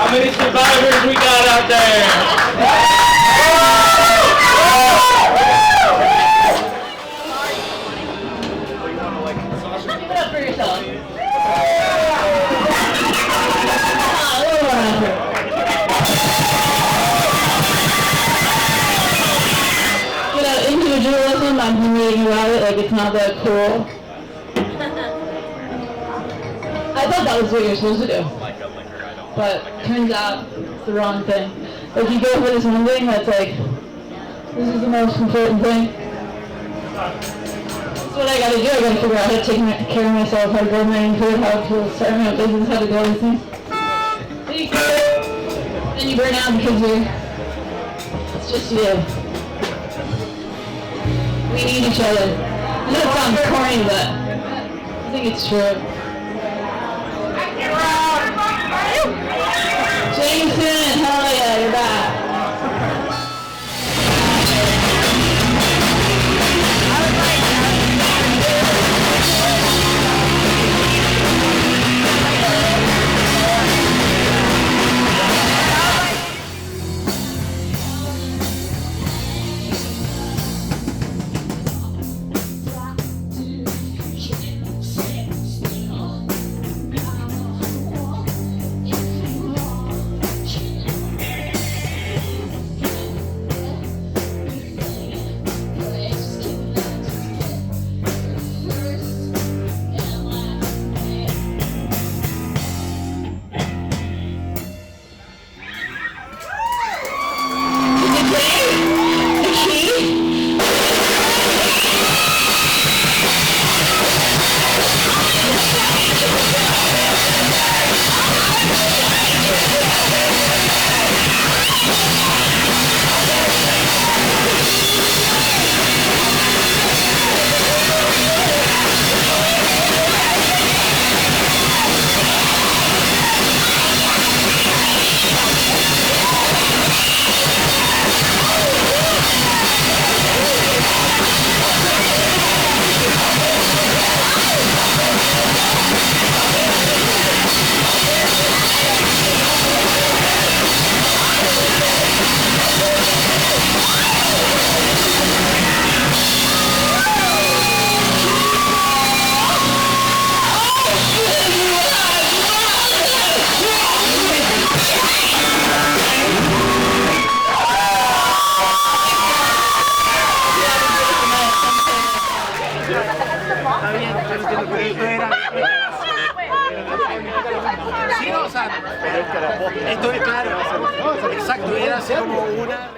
How many survivors we got out there? Give it up for yourself. You know, individualism, I've been reading about it, like it's not that cool. I thought that was what you're supposed to do. But turns out it's the wrong thing. Like you go for this one thing that's like, this is the most important thing. That's what I gotta do. I gotta figure out how to take care of myself, how to grow my own food, how to start my own business, how to do all these things. Then you burn out because it's just you. We need each other. I know it sounds corny, but I think it's true. Jameson, hell yeah, you're back. Sí, no, o sea, esto es claro, exacto, era así como una...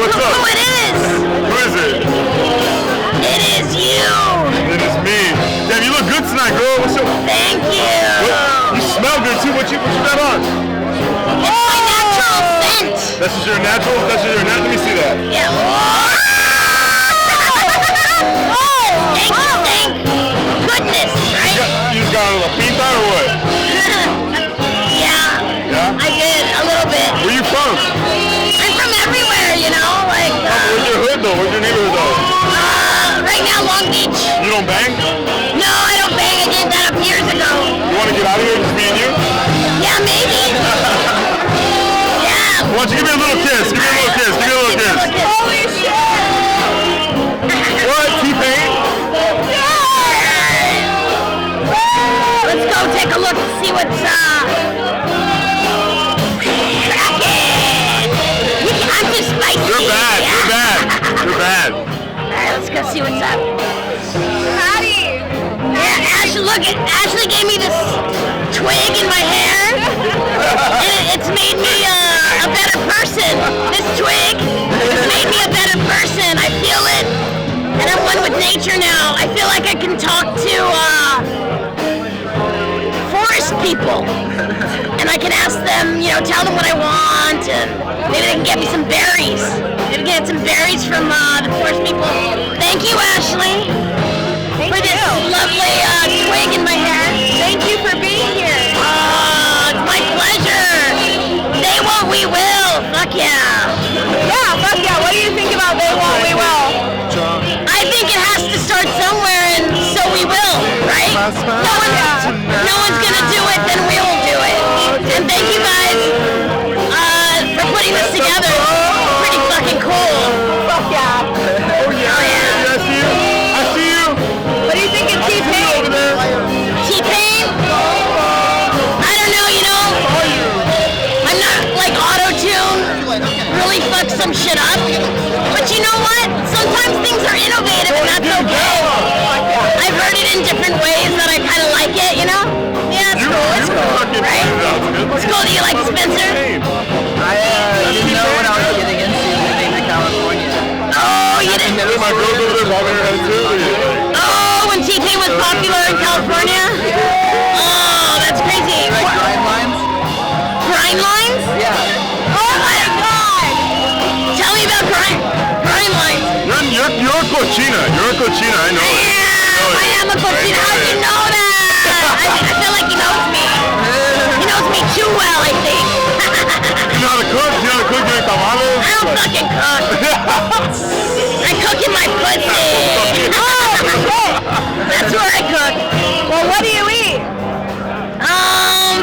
what's up? Who it is? Who is it? It is you. It is me. Damn, you look good tonight, girl. What's up? Thank you. You smell good too. What you got on? It's my natural scent. That's just your natural? That's just your natural? Let me see that. Yeah. Thank goodness, right? You just got a little pinta or what? Yeah, I did, a little bit. Where you from? I'm from everywhere, you know, like... where's your hood though? Where's your neighborhood though? Right now, Long Beach. You don't bang? No, I don't bang. I gave that up years ago. You want to get out of here, just me and you? Yeah, maybe. Yeah. Why don't you give me a little kiss? Give me a little kiss. Give me a little kiss. Holy shit. What? T-Pain? Let's go take a look and see what's cracking. I'm just spicy. You're bad. Yeah. You're bad. You're bad. Alright, let's go see what's up. Patti! Yeah, Ashley gave me this twig in my hair, and it's made me a better person. This twig has made me a better person. I feel it, and I'm one with nature now. I feel like I can talk to forest people, and I can ask them, you know, tell them what I want, and maybe they can get me some berries. Maybe get some berries from the forest people. Thank you, Ashley, for this lovely twig in my hair. Thank you for being here. It's my pleasure. They won't, we will. Fuck yeah. Yeah, fuck yeah. What do you think about they won't, we will? I think it has to start somewhere, and so we will, right? No one's gonna do it, then we will do it. And thank you guys for putting this together. It's pretty fucking cool. Fuck yeah. Oh yeah. I see you. I see you. What do you think of T-Pain? T-Pain? I don't know, you know. I'm not like auto-tune. Really fuck some shit up. But you know what? Sometimes things are innovative and that's okay. I've heard it in different ways that I kind of like it, you know? Yeah, it's cool. It's cool, right? It's cool. Do you like Spencer? I didn't know what I was getting into living in California. Oh, you didn't know? My girl's over there bobbing her head too. Oh, when T-Pain was popular in California? Oh, that's crazy. Like grind lines? Grind lines? Yeah. Oh my God! Tell me about grind lines. You're a cochina. You're a cochina. I know it. I am a cochina. How do you know that? I feel like he knows me. He knows me too well, I think. You know how to cook? You know how to cook your tamales? I don't fucking cook. I cook in my pussy. That's where I cook. Well, what do you eat?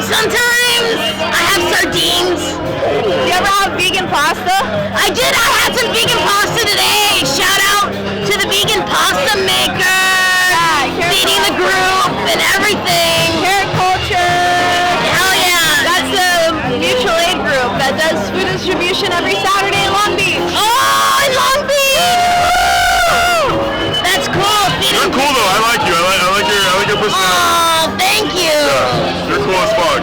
Sometimes I have sardines. Do you ever have vegan pasta? I did. I had some vegan pasta today. Shout out to the vegan pasta maker. Feeding the group and everything. Carrot culture. Hell yeah. That's the mutual aid group that does food distribution every Saturday in Long Beach. Oh, in Long Beach! That's cool. You're cool though. I like you. I like your personality. Oh, thank you. Yeah, you're cool as fuck.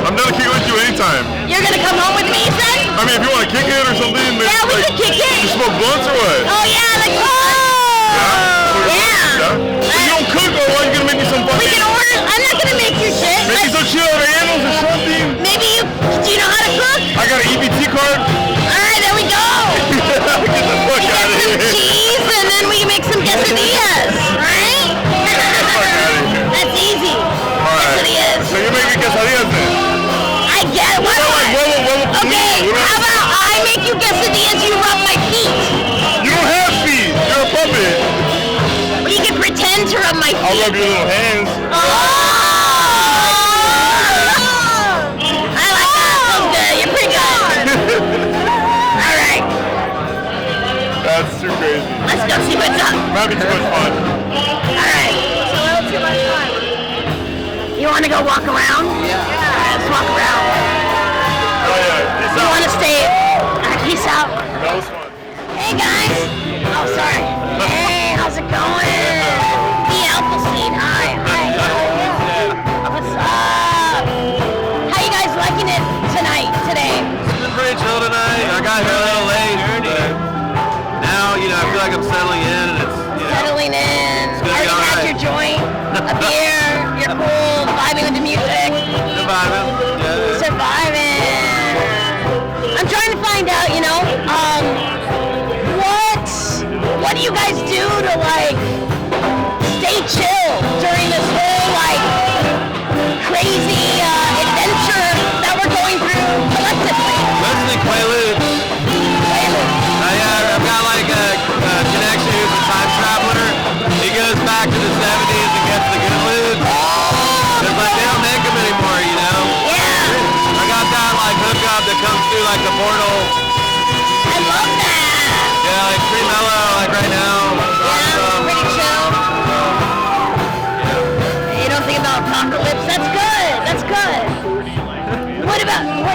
I'm down to kick it with you anytime. You're gonna come home with me, then? I mean, if you want to kick it or something. Yeah, we could kick it. You smoke blunts or what? Oh yeah, like Yeah. If you don't cook, or why are you gonna make me some fucking? We can order. I'm not gonna make your shit. Make me some chili rellenos or something. Maybe you. Do you know how to cook? I got an EBT card. All right, there we go. Get the fuck out of here. Cheese, and then we can make some quesadillas, right? That's easy. Quesadillas. So you make me quesadillas then? I get it. What? Okay, how about I make you quesadillas, you rub my feet? You don't have feet. You're a puppet. Well, you can pretend to rub my feet. I'll rub your little hands. Oh! I like that. Feels good. You're pretty good. All right. That's too crazy. Let's go see what's up. I'm having too much fun. All right. So a little too much fun. You want to go walk around? Yeah. All right, let's walk around. Oh yeah. Peace You out. want to stay? Peace out. That was fun. Hey guys. Oh, sorry. Hey, how's it going? The Appleseed. Hi. What's up? How you guys liking it today? It's been pretty chill tonight. I got here a little late.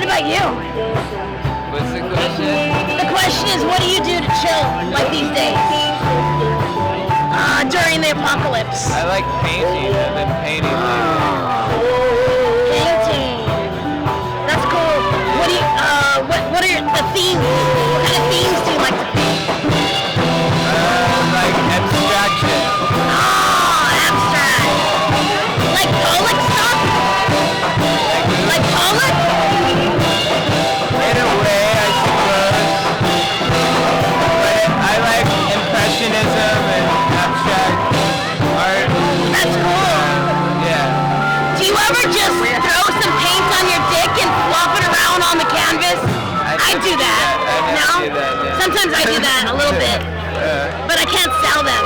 What about you? What's the question? The question is, what do you do to chill like these days? During the apocalypse. I like painting. I've been painting lately. Painting. That's cool. What do you? What are the themes? What kind of themes do you like to paint? Like abstraction. Oh, abstract. Like Pollock stuff? Like Pollock? In a way, I suppose. But I like impressionism and abstract art. That's cool. Yeah. Do you ever just throw some paint on your dick and flop it around on the canvas? I do that. No? Sometimes I do that a little bit. But I can't sell them.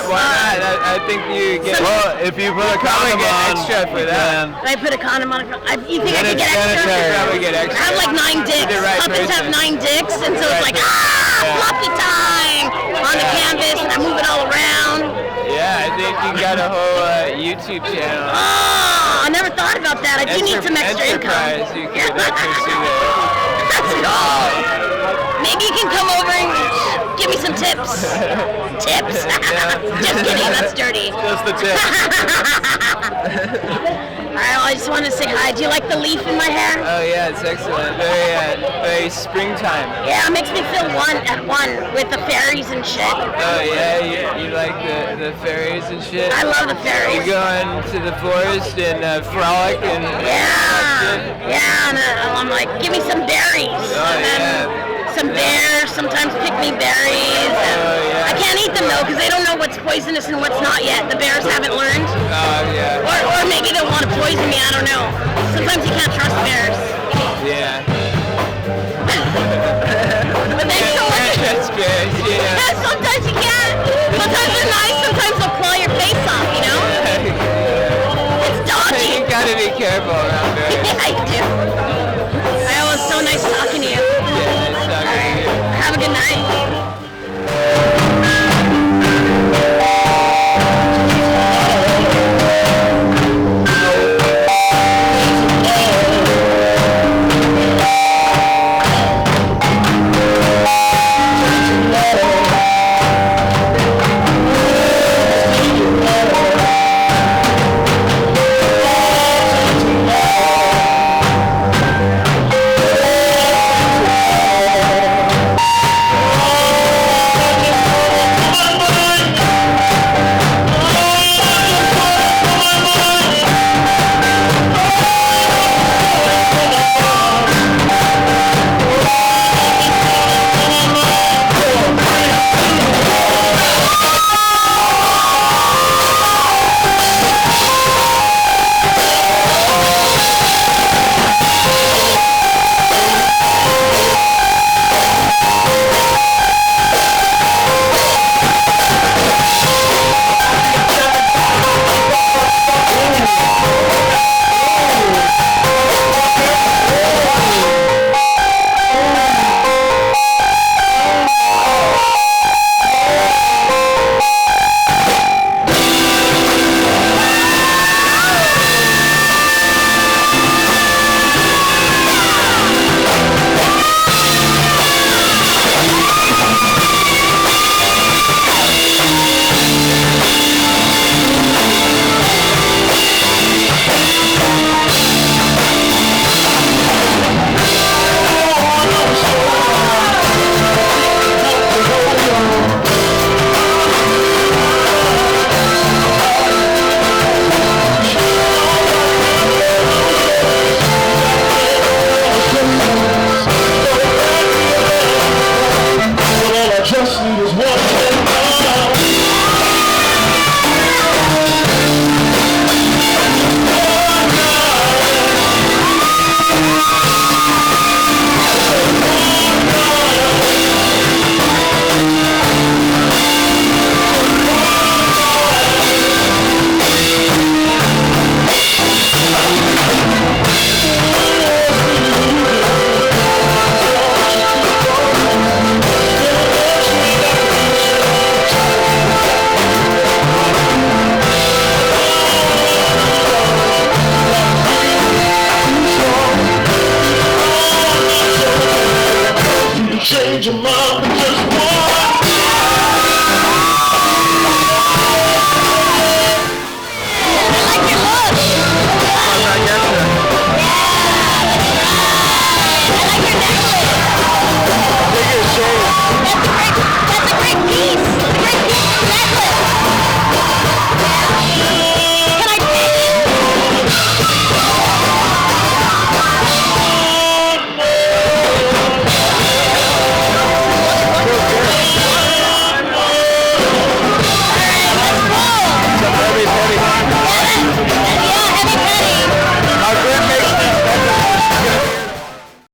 Why not? I think you get. Well, if you put a condom on, extra for that. I put a condom on. You think I could get extra? Probably get extra. I have like 9 dicks. Puppets have 9 dicks, and so it's like floppy time on the canvas, and I move it all around. Yeah, I think you got a whole YouTube channel. Oh, I never thought about that. I do need some extra income. You could pursue that. That's cool. Maybe you can come over and give me some tips. Tips? Just kidding, that's dirty. Just the tip. I just wanted to say hi. Do you like the leaf in my hair? Oh yeah, it's excellent. Very springtime. Yeah, it makes me feel at one with the fairies and shit. Oh yeah, you like the fairies and shit? I love the fairies. You go into the forest and frolic and yeah, and I'm like, give me some berries. Oh yeah. Some bears, sometimes pick me berries. I can't eat them though because they don't know what's poisonous and what's not yet. The bears haven't learned. Oh yeah. Or maybe they want to poison me. I don't know. Sometimes you can't trust bears. Yeah. But thanks so much. Can't trust bears. Yeah. Yeah, sometimes you can. Sometimes they're nice. Sometimes they'll claw your face off. You know. It's dodgy. You gotta be careful around bears. Yeah, I do. It was so nice talking to you. Yeah, nice talking to you. Have a good night. change your mind.